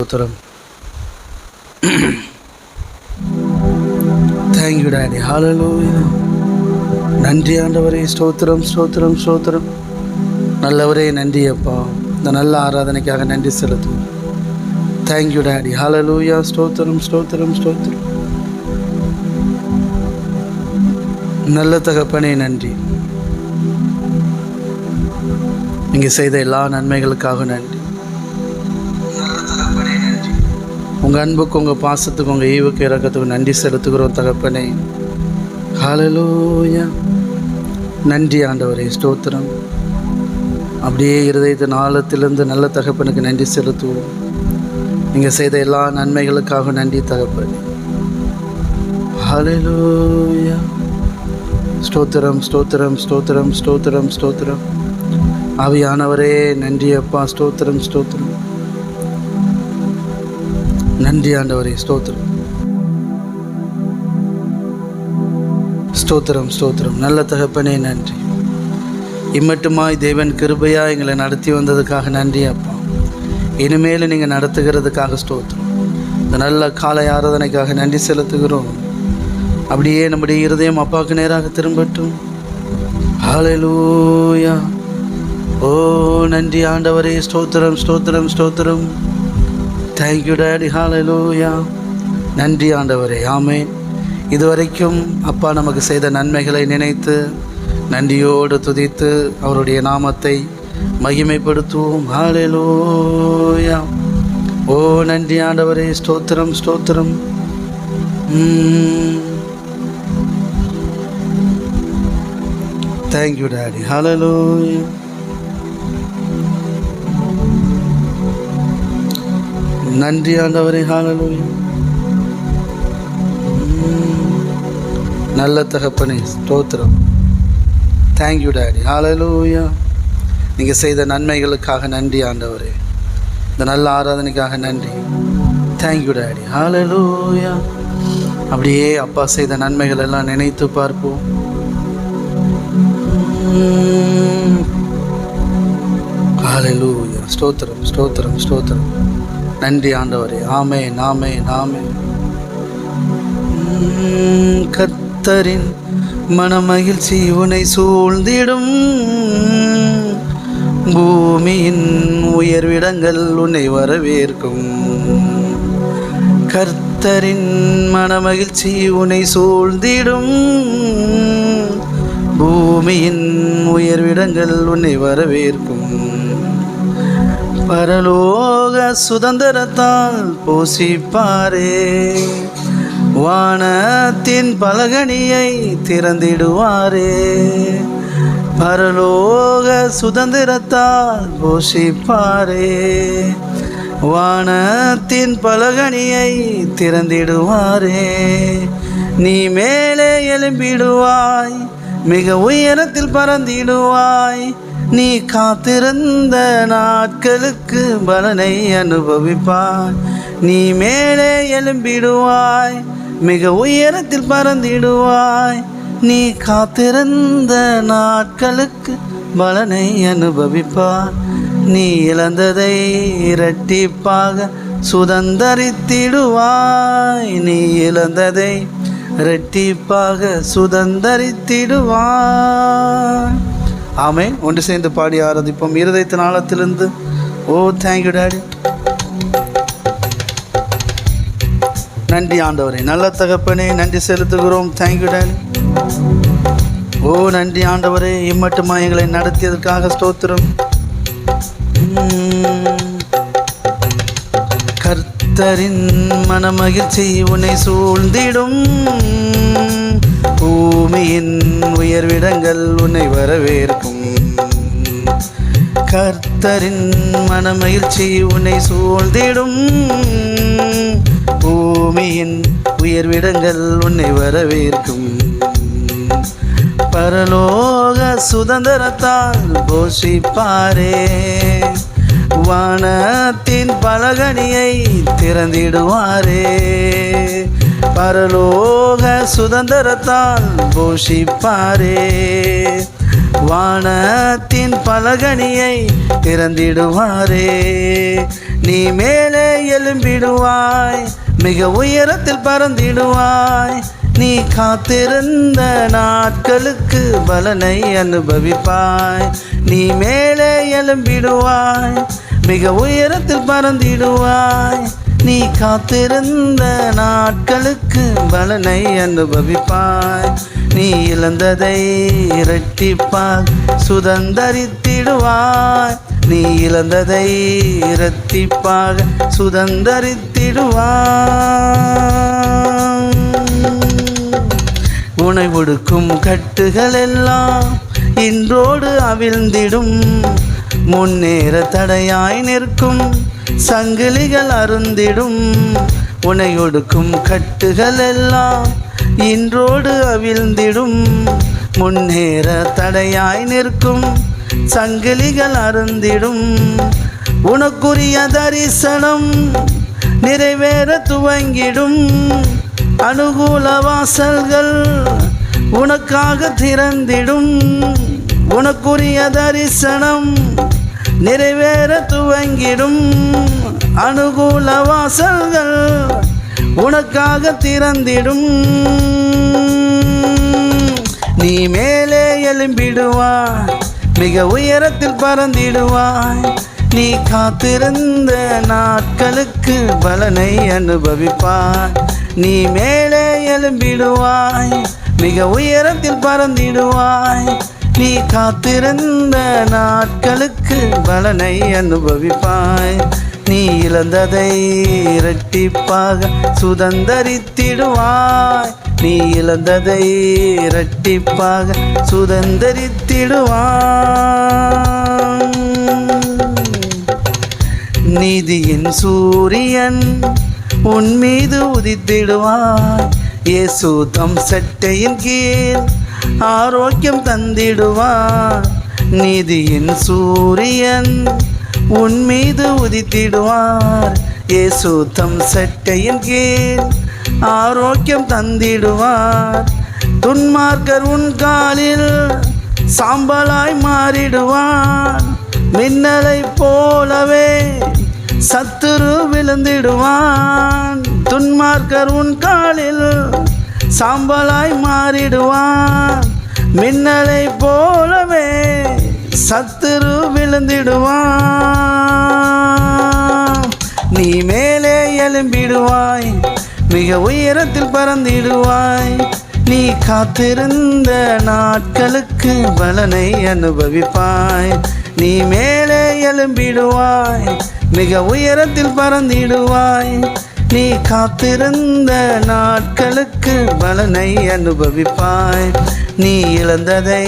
ஸ்தோத்திரம். Thank you daddy. ஹல்லேலூயா. நன்றி ஆண்டவரே. ஸ்தோத்திரம் ஸ்தோத்திரம் ஸ்தோத்திரம். நல்லவரே நன்றி அப்பா. இந்த நல்ல ஆராதனைக்காக நன்றி செலுத்துவோம். Thank you daddy. ஹல்லேலூயா. ஸ்தோத்திரம் ஸ்தோத்திரம் ஸ்தோத்திரம். நல்ல தகப்பனே நன்றி. நீங்கள் செய்த எல்லா நன்மைகளுக்காக நன்றி. உங்கள் அன்புக்கு, உங்கள் பாசத்துக்கு, உங்கள் ஈவுக்கு, இறக்கத்துக்கு நன்றி செலுத்துகிறோம் தகப்பனே. ஹல்லேலூயா. நன்றி ஆண்டவரே. ஸ்தோத்திரம். அப்படியே இருதயத்தின் ஆழத்திலிருந்து நல்ல தகப்பனுக்கு நன்றி செலுத்துவோம். நீங்கள் செய்த எல்லா நன்மைகளுக்காக நன்றி தகப்பனே. ஹல்லேலூயா. ஸ்தோத்திரம் ஸ்தோத்திரம் ஸ்தோத்திரம் ஸ்தோத்திரம் ஸ்தோத்திரம். ஆவியானவரே நன்றி அப்பா. ஸ்தோத்திரம் ஸ்தோத்திரம். நன்றி ஆண்டவரே. ஸ்தோத்திரம் ஸ்தோத்திரம் ஸ்தோத்திரம். நல்ல தகப்பனே நன்றி. இம்மட்டுமாய் தேவன் கிருபையா எங்களை நடத்தி வந்ததுக்காக நன்றி அப்பா. இனிமேல் நீங்கள் நடத்துகிறதுக்காக ஸ்தோத்திரம். இந்த நல்ல காலை ஆராதனைக்காக நன்றி செலுத்துகிறோம். அப்படியே நம்முடைய இருதயம் அப்பாவுக்கு நேராக திரும்பட்டும். ஹல்லேலூயா. ஓ நன்றி ஆண்டவரே. ஸ்தோத்திரம் ஸ்தோத்திரம் ஸ்தோத்திரம். Thank you daddy. ஹல்லேலூயா. நன்றி ஆண்டவரே. ஆமென். இதுவரைக்கும் அப்பா நமக்கு செய்த நன்மைகளை நினைத்து நன்றியோடு துதித்து அவருடைய நாமத்தை மகிமைப்படுத்துவோம். ஹல்லேலூயா. ஓ நன்றி ஆண்டவரே. ஸ்தோத்திரம் ஸ்தோத்திரம். Thank you daddy. ஹல்லேலூயா. நன்றி ஆண்டவரே. ஹல்லேலூயா. நல்ல தகப்பனே. ஸ்தோத்திரம். Thank you daddy. ஹல்லேலூயா. நீங்கள் செய்த நன்மைகளுக்காக நன்றி ஆண்டவரே. இந்த நல்ல ஆராதனைக்காக நன்றி. Thank you daddy. ஹல்லேலூயா. அப்படியே அப்பா செய்த நன்மைகள் எல்லாம் நினைத்து பார்ப்போம். ஹல்லேலூயா. ஸ்தோத்திரம் ஸ்தோத்திரம் ஸ்தோத்திரம். நன்றி ஆண்டவரே. ஆமென் ஆமென் ஆமென். கர்த்தரின் மனமகிழ்ச்சி உன்னை சூழ்ந்திடும். பூமியின் உயர்விடங்கள் உன்னை வரவேற்கும். கர்த்தரின் மனமகிழ்ச்சி உன்னை சூழ்ந்திடும். பூமியின் உயர்விடங்கள் உன்னை வரவேற்கும். பரலோக சுதந்திரத்தால் போஷிப்பாரே. வானத்தின் பலகணியை திறந்திடுவாரே. பரலோக சுதந்திரத்தால் போஷிப்பாரே. வானத்தின் பலகணியை திறந்திடுவாரே. நீ மேலே எழும்பிடுவாய். மிக உயரத்தில் பறந்திடுவாய். நீ காத்திருந்த நாட்களுக்கு பலனை அனுபவிப்பாய். நீ மேலே எழும்பிடுவாய். மிக உயரத்தில் பறந்திடுவாய். நீ காத்திருந்த நாட்களுக்கு பலனை அனுபவிப்பாய். நீ இழந்ததை இரட்டிப்பாக சுதந்தரித்திடுவாய். நீ இழந்ததை இரட்டிப்பாக சுதந்தரித்திடுவாய். ஆமென். ஒன்று சேர்ந்து பாடி ஆராதிப்போம் இருதயத்தின் ஆழத்திலிருந்து. ஓ தேங்க்யூ டாடி. நன்றி ஆண்டவரே. நல்ல தகப்பனே நன்றி செலுத்துகிறோம். Thank you daddy. ஓ நன்றி ஆண்டவரே. இம்மட்டுமா எங்களை நடத்தியதற்காக ஸ்தோத்திரம். கர்த்தரின் மனமகிழ்ச்சி உன்னை சூழ்ந்திடும். பூமியின் உயர்விடங்கள் உன்னை வரவேற்கும். கர்த்தரின் மனமகிழ்ச்சி உன்னை சூழ்ந்திடும். பூமியின் உயர்விடங்கள் உன்னை வரவேற்கும். பரலோக சுதந்திரத்தால் போஷிப்பாரே. வானத்தின் பலகணியை திறந்திடுவாரே. பரலோக சுதந்திரத்தால் போஷிப்பாரே. வானத்தின் பலகணியை திறந்திடுவாரே. நீ மேலே எழும்பிடுவாய், மிக உயரத்தில் பறந்திடுவாய். நீ காத்திருந்த நாட்களுக்கு பலனை அனுபவிப்பாய். நீ மேலே எழும்பிடுவாய், மிக உயரத்தில் பறந்திடுவாய். நீ காத்திருந்த நாட்களுக்கு பலனை அனுபவிப்பாய். நீ இழந்ததை இரட்டிப்பாய் சுதந்தரித்திடுவாய். நீ இழந்ததை இரட்டிப்பாக சுதந்தரித்திடுவாய். உனை ஒடுக்கும் கட்டுகள் எல்லாம் இன்றோடு அவிழ்ந்திடும். முன்னேற தடையாய் நிற்கும் சங்கிலிகள் அருந்திடும். உனை ஒடுக்கும் கட்டுகள் எல்லாம் இன்றோடு அவிழ்ந்திடும். முன்னேற தடையாய் நிற்கும் சங்கிலிகள் அருந்திடும். உனக்குரிய தரிசனம் நிறைவேற துவங்கிடும். அனுகூல வாசல்கள் உனக்காக திறந்திடும். உனக்குரிய தரிசனம் நிறைவேற துவங்கிடும். அனுகூல வாசல்கள் உனக்காக திறந்திடும். நீ மேலே எழும்பிடுவாய், மிக உயரத்தில் பறந்திடுவாய். நீ காத்திருந்த நாட்களுக்கு பலனை அனுபவிப்பாய். நீ மேலே எழும்பிடுவாய், மிக உயரத்தில் பறந்திடுவாய். நீ காத்திருந்த நாட்களுக்கு பலனை அனுபவிப்பாய். நீ இழந்ததை இரட்டிப்பாக சுதந்தரித்திடுவாய். நீ இழந்ததை இரட்டிப்பாக சுதந்தரித்திடுவாய். நீதியின் சூரியன் உன் மீது உதித்திடுவாய். இயேசு தம் சட்டையின் கீழ் ஆரோக்கியம் தந்திடுவார். நீதியின் சூரியன் உன் மீது உதித்திடுவார். இயேசு தம் சட்டையின் கீழ் ஆரோக்கியம் தந்திடுவார். துன்மார்க்கர் உன் காலில் சாம்பலாய் மாறிடுவான். மின்னலை போலவே சத்துரு விழுந்திடுவான். துன்மார்க்கர் உன் காலில் சாம்பலாய் மாறிடுவான். மின்னலை போலவே சத்துரு விழுந்திடுவான். நீ மேலே எழும்பிடுவாய், மிக உயரத்தில் பறந்திடுவாய். நீ காத்திருந்த நாட்களுக்கு பலனை அனுபவிப்பாய். நீ மேலே எழும்பிடுவாய், மிக உயரத்தில் பறந்திடுவாய். நீ காத்திருந்த நாட்களுக்கு பலனை அனுபவிப்பாய். நீ இழந்ததை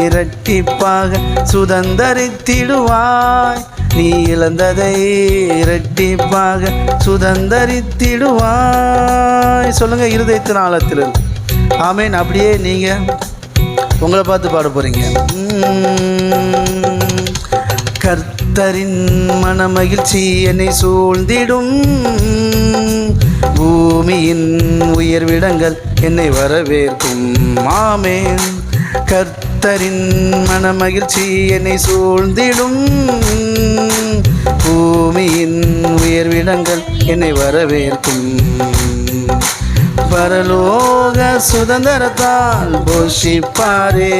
இரட்டிப்பாக சுதந்தரித்திடுவாய். நீ இழந்ததை இரட்டிப்பாக சுதந்தரித்திடுவாய். சொல்லுங்க இருதயத்தின் ஆழத்தில். ஆமேன். அப்படியே நீங்க உங்களை பார்த்து பாட போறீங்க. கர்த்தரின் மனமகிழ்ச்சி என்னை சூழ்ந்திடும். பூமியின் உயர்விடங்கள் என்னை வரவேற்கும். ஆமென். கர்த்தரின் மனமகிழ்ச்சி என்னை சூழ்ந்திடும். பூமியின் உயர்விடங்கள் என்னை வரவேற்கும். பரலோக சுதந்திரத்தால் போஷிப்பாரே.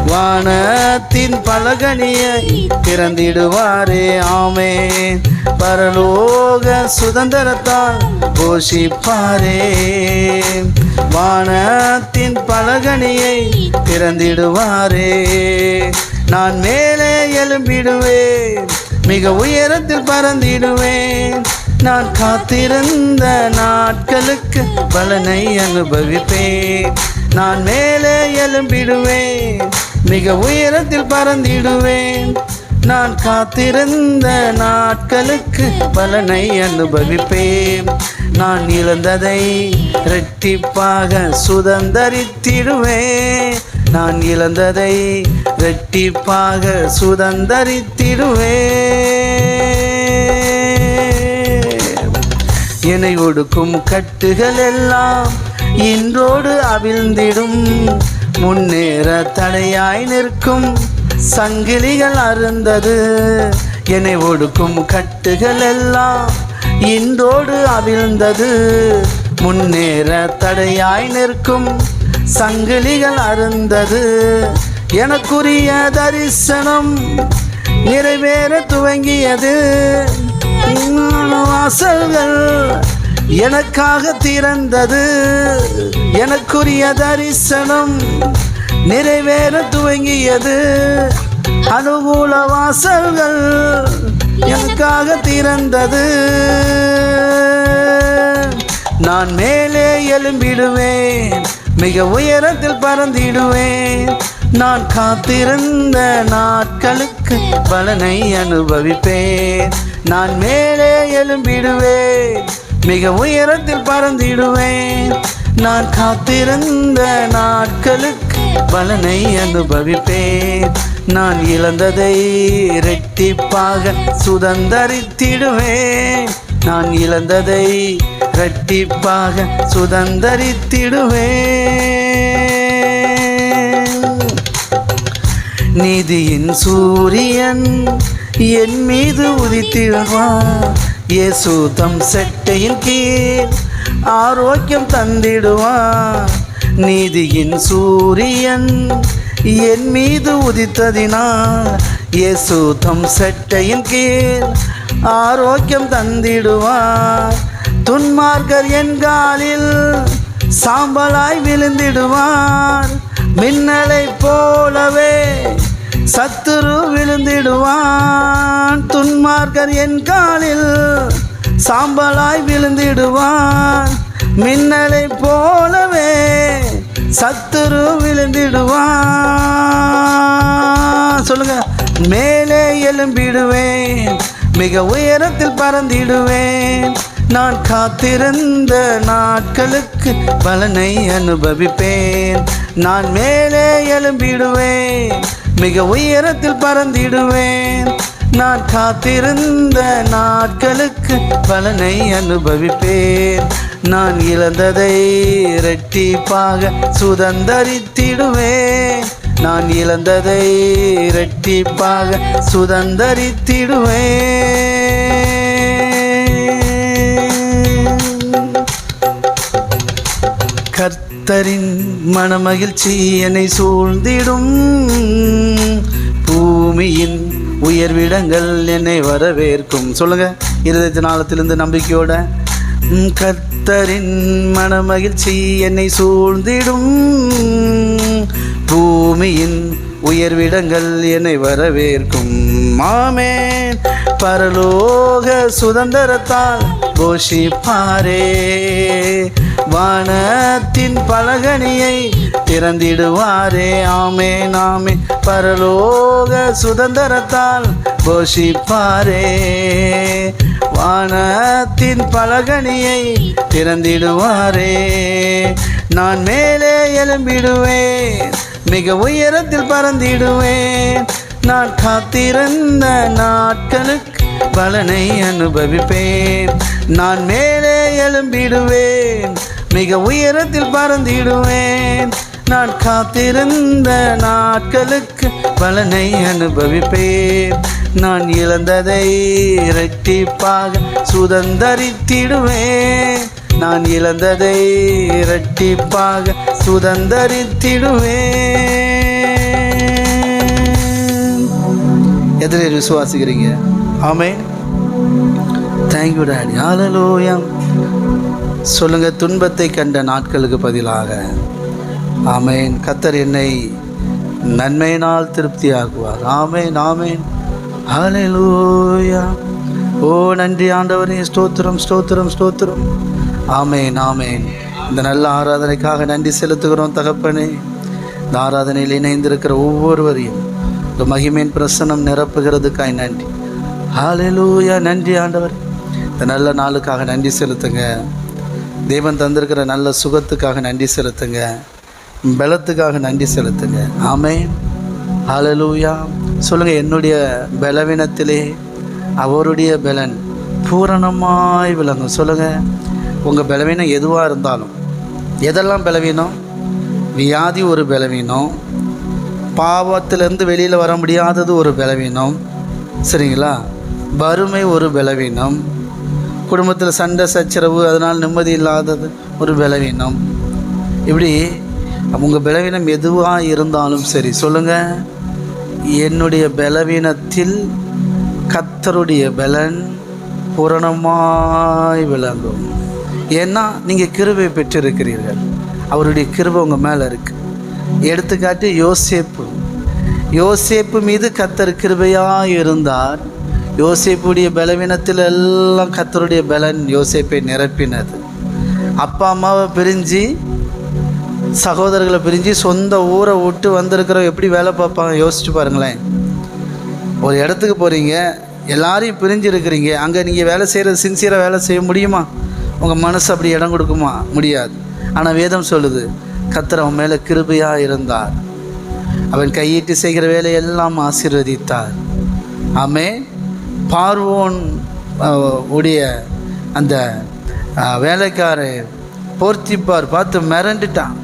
வானத்தின் பலகனியை திறந்திடுவாரே. ஆமென். பரலோக சுதந்திரத்தால் போஷிப்பாரே. வானத்தின் பலகனியை திறந்திடுவாரே. நான் மேலே எழும்பிடுவேன், மிக உயரத்தில் பறந்திடுவேன். நான் காத்திருந்த நாட்களுக்கு பலனை அனுபவிப்பேன். நான் மேலே எழும்பிடுவேன், மிக உயரத்தில் பறந்திடுவேன். நான் காத்திருந்த நாட்களுக்கு பலனை அனுபவிப்பேன். நான் இழந்ததை இரட்டிப்பாக சுதந்தரித்திடுவேன். நான் இழந்ததை இரட்டிப்பாக சுதந்தரித்திடுவேன். என்னை ஒடுக்கும் கட்டுகள் எல்லாம் இன்றோடு அவிழ்ந்திடும். முன்னேற தடையாய் நிற்கும் சங்கிலிகள் அருந்தது, என்னை ஒடுக்கும் கட்டுகள் எல்லாம் இன்றோடு அவிழ்ந்தது. முன்னேற தடையாய் நிற்கும் சங்கிலிகள் அருந்தது, எனக்குரிய தரிசனம் நிறைவேற துவங்கியது. வாசல்கள் எனக்காக திறந்தது, எனக்குரிய தரிசனம் நிறைவேற துவங்கியது. அனுகூல வாசல்கள் எனக்காக திறந்தது. நான் மேலே எழும்பிடுவேன், மிக உயரத்தில் பறந்திடுவேன். நான் காத்திருந்த நாட்களுக்கு பலனை அனுபவிப்பேன். நான் மேலே எழும்பிடுவேன், மிக உயரத்தில் பறந்திடுவேன். நான் காத்திருந்த நாட்களுக்கு பலனை அனுபவிப்பேன். நான் இழந்ததை இரட்டிப்பாக சுதந்தரித்திடுவேன். நான் இழந்ததை இரட்டிப்பாக சுதந்தரித்திடுவேன். நீதியின் சூரியன் என் மீது உதித்திடுவான். இயேசு தம் செட்டையின் கீழ் ஆரோக்கியம் தந்திடுவான். நீதியின் சூரியன் என் மீது உதித்ததினால் இயேசு தம் செட்டையின் கீழ் ஆரோக்கியம் தந்திடுவார். துன்மார்க்கர் என் காலில் சாம்பலாய் விழுந்திடுவார். மின்னலை போலவே சத்துரு விழுந்திடுவான். துன்மார்க்கர் என் காலில் சாம்பலாய் விழுந்திடுவான். மின்னலை போலவே சத்துரு விழுந்திடுவான். சொல்லுங்க. மேலே எழும்பிடுவேன், மிக உயரத்தில் பறந்திடுவேன். நான் காத்திருந்த நாட்களுக்கு பலனை அனுபவிப்பேன். நான் மேலே எழும்பிடுவேன், மிக உயரத்தில் பறந்திடுவேன். நான் காத்திருந்த நாட்களுக்கு பலனை அனுபவிப்பேன். நான் இழந்ததை இரட்டிப்பாக சுதந்தரித்திடுவேன். நான் இழந்ததை இரட்டிப்பாக சுதந்தரித்திடுவேன். கர்த்தரின் மனமகிழ்ச்சி என்னை சூழ்ந்திடும். பூமியின் உயர்விடங்கள் என்னை வரவேற்கும். சொல்லுங்க இருதயத்தின் ஆழத்திலிருந்து நம்பிக்கையோட. கர்த்தரின் மனமகிழ்ச்சி என்னை சூழ்ந்திடும். பூமியின் உயர்விடங்கள் என்னை வரவேற்கும். ஆமென். பரலோக சுதந்திரத்தால் கோஷிப்பாரே. வானத்தின் பலகணியை திறந்திடுவாரே. ஆமென் ஆமென். பரலோக சுதந்திரத்தால் கோஷிப்பாரே. வானத்தின் பலகணியை திறந்திடுவாரே. நான் மேலே எழும்பிடுவேன், மிக உயரத்தில் பறந்திடுவேன். நான் காத்திருந்த நாட்களுக்கு பலனை அனுபவிப்பேன். நான் மேலே எழும்பிடுவேன், மிக உயரத்தில் பறந்திடுவேன். நான் காத்திருந்த நாட்களுக்கு பலனை அனுபவிப்பேன். நான் இழந்ததை இரட்டிப்பாக சுதந்தரித்திடுவேன். நான் இழந்ததை இரட்டிப்பாக சுதந்தரித்திடுவேன். எதிரே விசுவாசிக்கிறீங்க? ஆமென். Thank you daddy. ஹல்லேலூயா. சொல்லுங்க. துன்பத்தை கண்ட நாட்களுக்கு பதிலாக ஆமென் கர்த்தர் என்னை நன்மையினால் திருப்தியாக்குவார். ஆமென் ஆமென். ஹல்லேலூயா. ஓ நன்றி ஆண்டவரே. ஸ்தோத்திரம் ஸ்தோத்திரம் ஸ்தோத்திரம். ஆமென் ஆமென். இந்த நல்ல ஆராதனைக்காக நன்றி செலுத்துகிறோம் தகப்பனே. இந்த ஆராதனையில் இணைந்திருக்கிற ஒவ்வொருவரையும் இந்த மகிமையின் பிரசன்னம் நிரப்புகிறதுக்காய் நன்றி. ஹல்லேலூயா. நன்றி ஆண்டவர். இந்த நல்ல நாளுக்காக நன்றி செலுத்துங்க. தேவன் தந்திருக்கிற நல்ல சுகத்துக்காக நன்றி செலுத்துங்க. பலத்துக்காக நன்றி செலுத்துங்க. ஆமென். ஹல்லேலூயா. சொல்லுங்கள். என்னுடைய பலவீனத்திலே அவருடைய பலன் பூரணமாய் விளங்கும். சொல்லுங்கள். உங்கள் பலவீனம் எதுவாக இருந்தாலும், எதெல்லாம் பலவீனம்? வியாதி ஒரு பலவீனம், பாவத்திலேருந்து வெளியில் வர முடியாதது ஒரு பலவீனம், சரிங்களா? வறுமை ஒரு பலவீனம், குடும்பத்தில் சண்டை சச்சரவு அதனால் நிம்மதி இல்லாதது ஒரு பலவீனம். இப்படி உங்கள் பலவீனம் எதுவாக இருந்தாலும் சரி சொல்லுங்கள், என்னுடைய பலவீனத்தில் கர்த்தருடைய பலன் பூரணமாய் விளங்கும். ஏன்னா நீங்கள் கிருபை பெற்றிருக்கிறீர்கள், அவருடைய கிருபை உங்கள் மேலே இருக்குது. எடுத்துக்காட்டு யோசேப்பு மீது கர்த்தர் கிருபையாக இருந்தார். யோசேப்புடைய பலவீனத்தில் எல்லாம் கர்த்தருடைய பலன் யோசேப்பை நிரப்பினது. அப்பா அம்மாவை பிரிஞ்சு, சகோதரர்களை பிரிஞ்சு, சொந்த ஊரை விட்டு வந்திருக்கிறவங்க எப்படி வேலை பார்ப்பாங்க யோசிச்சு பாருங்களேன். ஒரு இடத்துக்கு போகிறீங்க, எல்லாரையும் பிரிஞ்சு இருக்கிறீங்க, அங்கே நீங்கள் வேலை செய்கிறது சின்சியராக வேலை செய்ய முடியுமா? உங்கள் மனசு அப்படி இடம் கொடுக்குமா? முடியாது. ஆனால் வேதம் சொல்லுது, கர்த்தர் அவன் மேலே கிருபையாக இருந்தார், அவன் கையிட்டு செய்கிற வேலையெல்லாம் ஆசீர்வதித்தார். ஆமென். பார்வோன் உடைய அந்த வேலைக்காரை போர்த்திப்பார் பார்த்து மிரண்டுட்டான்.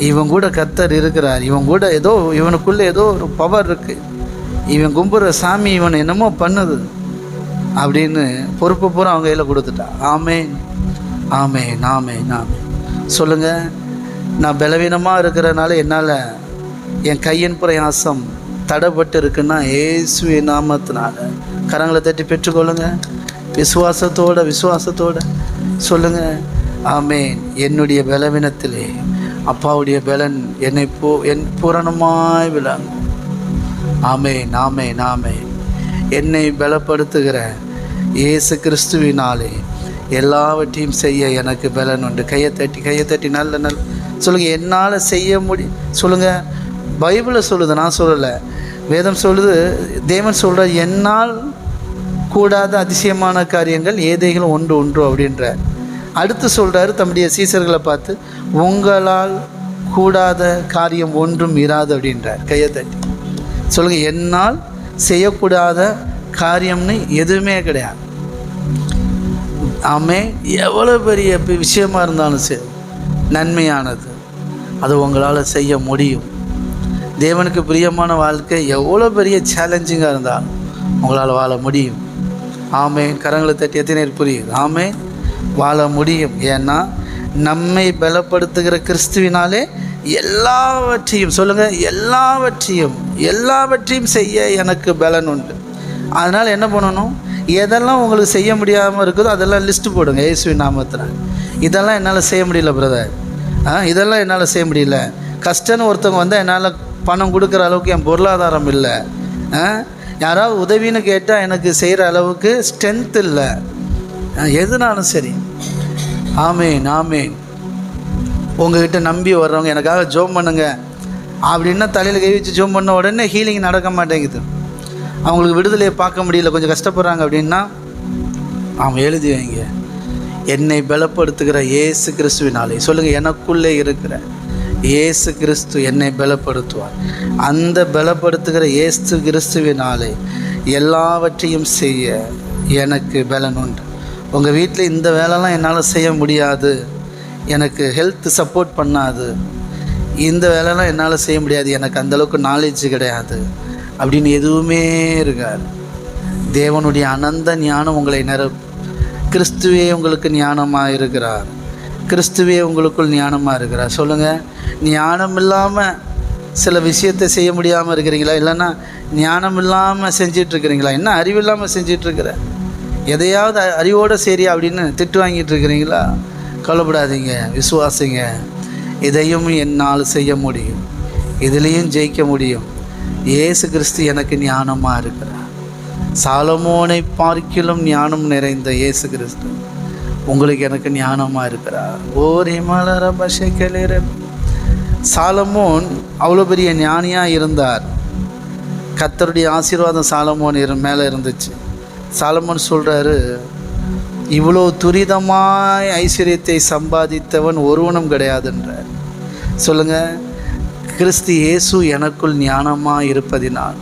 இவன் கூட கர்த்தர் இருக்கிறார், இவன் கூட ஏதோ இவனுக்குள்ளே ஏதோ ஒரு பவர் இருக்குது, இவன் கும்புற சாமி இவன் என்னமோ பண்ணுது அப்படின்னு பொறுப்பு பூரா அவங்க கையில் கொடுத்துட்டான். ஆமென், ஆமென், ஆமென், ஆமென். சொல்லுங்கள், நான் பலவீனமாக இருக்கிறனால என்னால் என் கையின் பிரயாசம் தடைப்பட்டு இருக்குன்னா இயேசுவின் நாமத்தினால கரங்களை தட்டி பெற்றுக்கொள்ளுங்க. விசுவாசத்தோட சொல்லுங்கள், ஆமென். என்னுடைய பலவீனத்திலே அப்பாவுடைய பலன் என் பூரணமாய் விளங்கும். ஆமென், ஆமென், ஆமென். என்னை பலப்படுத்துகிற இயேசு கிறிஸ்துவினாலே எல்லாவற்றையும் செய்ய எனக்கு பலன் உண்டு. கையை தட்டி நல்ல சொல்லுங்கள், என்னால் செய்ய முடியும். சொல்லுங்கள், பைபிளில் சொல்லுது, நான் சொல்லலை, வேதம் சொல்லுது, தேவன் சொல்கிற என்னால் கூடாத அதிசயமான காரியங்கள் ஏதைகளும் ஒன்று அப்படின்ற. அடுத்து சொல்கிறாரு தம்முடைய சீசர்களை பார்த்து, உங்களால் கூடாத காரியம் ஒன்றும் இராது அப்படின்றார். கையை தட்டி சொல்லுங்கள், என்னால் செய்யக்கூடாத காரியம்னு எதுவுமே கிடையாது. ஆமென். எவ்வளோ பெரிய விஷயமா இருந்தாலும் சரி, நன்மையானது அது உங்களால் செய்ய முடியும். தேவனுக்கு பிரியமான வாழ்க்கை எவ்வளோ பெரிய சேலஞ்சிங்காக இருந்தாலும் உங்களால் வாழ முடியும். ஆமென். கரங்களை தட்டி எத்தனை புரியுது? ஆமென். வாழ முடியும். ஏன்னா நம்மை பலப்படுத்துகிற கிறிஸ்துவினாலே எல்லாவற்றையும் சொல்லுங்கள், எல்லாவற்றையும் செய்ய எனக்கு பலன் உண்டு. அதனால் என்ன பண்ணணும், எதெல்லாம் உங்களுக்கு செய்ய முடியாமல் இருக்குதோ அதெல்லாம் லிஸ்ட்டு போடுங்க இயேசுவின் நாமத்தில். இதெல்லாம் என்னால் செய்ய முடியல பிரதர், இதெல்லாம் என்னால் செய்ய முடியல. கஷ்டம்னு ஒருத்தவங்க வந்தால் என்னால் பணம் கொடுக்குற அளவுக்கு என் பொருளாதாரம் இல்லை, யாராவது உதவின்னு கேட்டால் எனக்கு செய்கிற அளவுக்கு ஸ்ட்ரென்த் இல்லை, எதுனாலும் சரி. ஆமென், ஆமென். உங்கள்கிட்ட நம்பி வர்றவங்க எனக்காக ஜோம் பண்ணுங்க அப்படின்னா தலையில் கை வச்சு ஜோம் பண்ண உடனே ஹீலிங் நடக்க மாட்டேங்குது, அவங்களுக்கு விடுதலையை பார்க்க முடியல, கொஞ்சம் கஷ்டப்படுறாங்க அப்படின்னா அவங்க எழுதி வைங்க, என்னை பலப்படுத்துகிற இயேசு கிறிஸ்துவினாலே. சொல்லுங்கள், எனக்குள்ளே இருக்கிற இயேசு கிறிஸ்து என்னை பலப்படுத்துவார். அந்த பலப்படுத்துகிற இயேசு கிறிஸ்துவினாலே எல்லாவற்றையும் செய்ய எனக்கு பலன் உண்டு. உங்கள் வீட்டில் இந்த வேலைலாம் என்னால் செய்ய முடியாது, எனக்கு ஹெல்த் சப்போர்ட் பண்ணாது, இந்த வேலைலாம் என்னால் செய்ய முடியாது, எனக்கு அந்தளவுக்கு நாலேஜ் கிடையாது அப்படின்னு எதுவுமே இருக்காது. தேவனுடைய அனந்த ஞானம் உங்களை கிறிஸ்துவே உங்களுக்கு ஞானமாக இருக்கிறார், கிறிஸ்துவே உங்களுக்குள் ஞானமாக இருக்கிறார். சொல்லுங்கள், ஞானம் இல்லாமல் சில விஷயத்தை செய்ய முடியாமல் இருக்கிறீங்களா? இல்லைன்னா ஞானம் இல்லாமல் செஞ்சிட்ருக்கிறீங்களா? என்ன அறிவு இல்லாமல் செஞ்சிட்ருக்கிற? எதையாவது அறிவோடு சரி அப்படின்னு திட்டு வாங்கிட்டு இருக்கிறீங்களா? கவலைப்படாதீங்க, விசுவாசிங்க, இதையும் என்னால் செய்ய முடியும், இதுலேயும் ஜெயிக்க முடியும். இயேசு கிறிஸ்து எனக்கு ஞானமாக இருக்கிறார். சாலமோனை பார்க்கிலும் ஞானம் நிறைந்த இயேசு கிறிஸ்து உங்களுக்கு எனக்கு ஞானமாக இருக்கிறார். ஓர் ஹிமலர பஷைக்கலேர. சாலமோன் அவ்வளோ பெரிய ஞானியாக இருந்தார். கர்த்தருடைய ஆசீர்வாதம் சாலமோன் மேலே இருந்துச்சு. சாலமோன் சொல்கிறாரு, இவ்வளோ துரிதமாய் ஐஸ்வர்யத்தை சம்பாதித்தவன் ஒருவனும் கிடையாதுன்றார். சொல்லுங்கள், கிறிஸ்து இயேசு எனக்குள் ஞானமாக இருப்பதினால்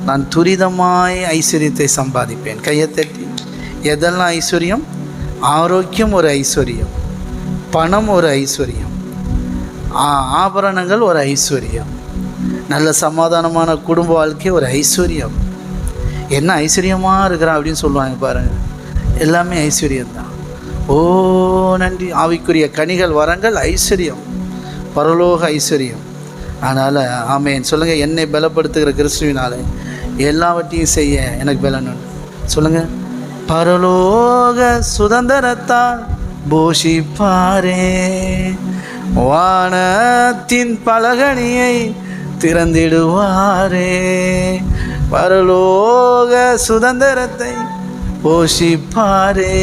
நான் துரிதமாய் ஐஸ்வர்யத்தை சம்பாதிப்பேன். கையை தட்டி. எதெல்லாம் ஐஸ்வர்யம்? ஆரோக்கியம் ஒரு ஐஸ்வர்யம், பணம் ஒரு ஐஸ்வர்யம், ஆபரணங்கள் ஒரு ஐஸ்வர்யம், நல்ல சமாதானமான குடும்ப வாழ்க்கை ஒரு ஐஸ்வர்யம். என்ன ஐஸ்வர்யமாக இருக்கிறான் அப்படின்னு சொல்லுவாங்க பாருங்கள். எல்லாமே ஐஸ்வர்யம்தான். ஓ நன்றி. ஆவிக்குரிய கனிகள் வரங்கள் ஐஸ்வர்யம், பரலோக ஐஸ்வர்யம். அதனால் ஆமேன் சொல்லுங்கள். என்னை பலப்படுத்துகிற கிறிஸ்துவினாலே எல்லாவற்றையும் செய்ய எனக்கு பலன் உண்டு. சொல்லுங்கள். பரலோக சுதந்திரத்தால் போஷிப்பாரே, வானத்தின் பலகணியை திறந்திடுவாரே. பரலோக சுதந்திரத்தை போஷிப்பாரே,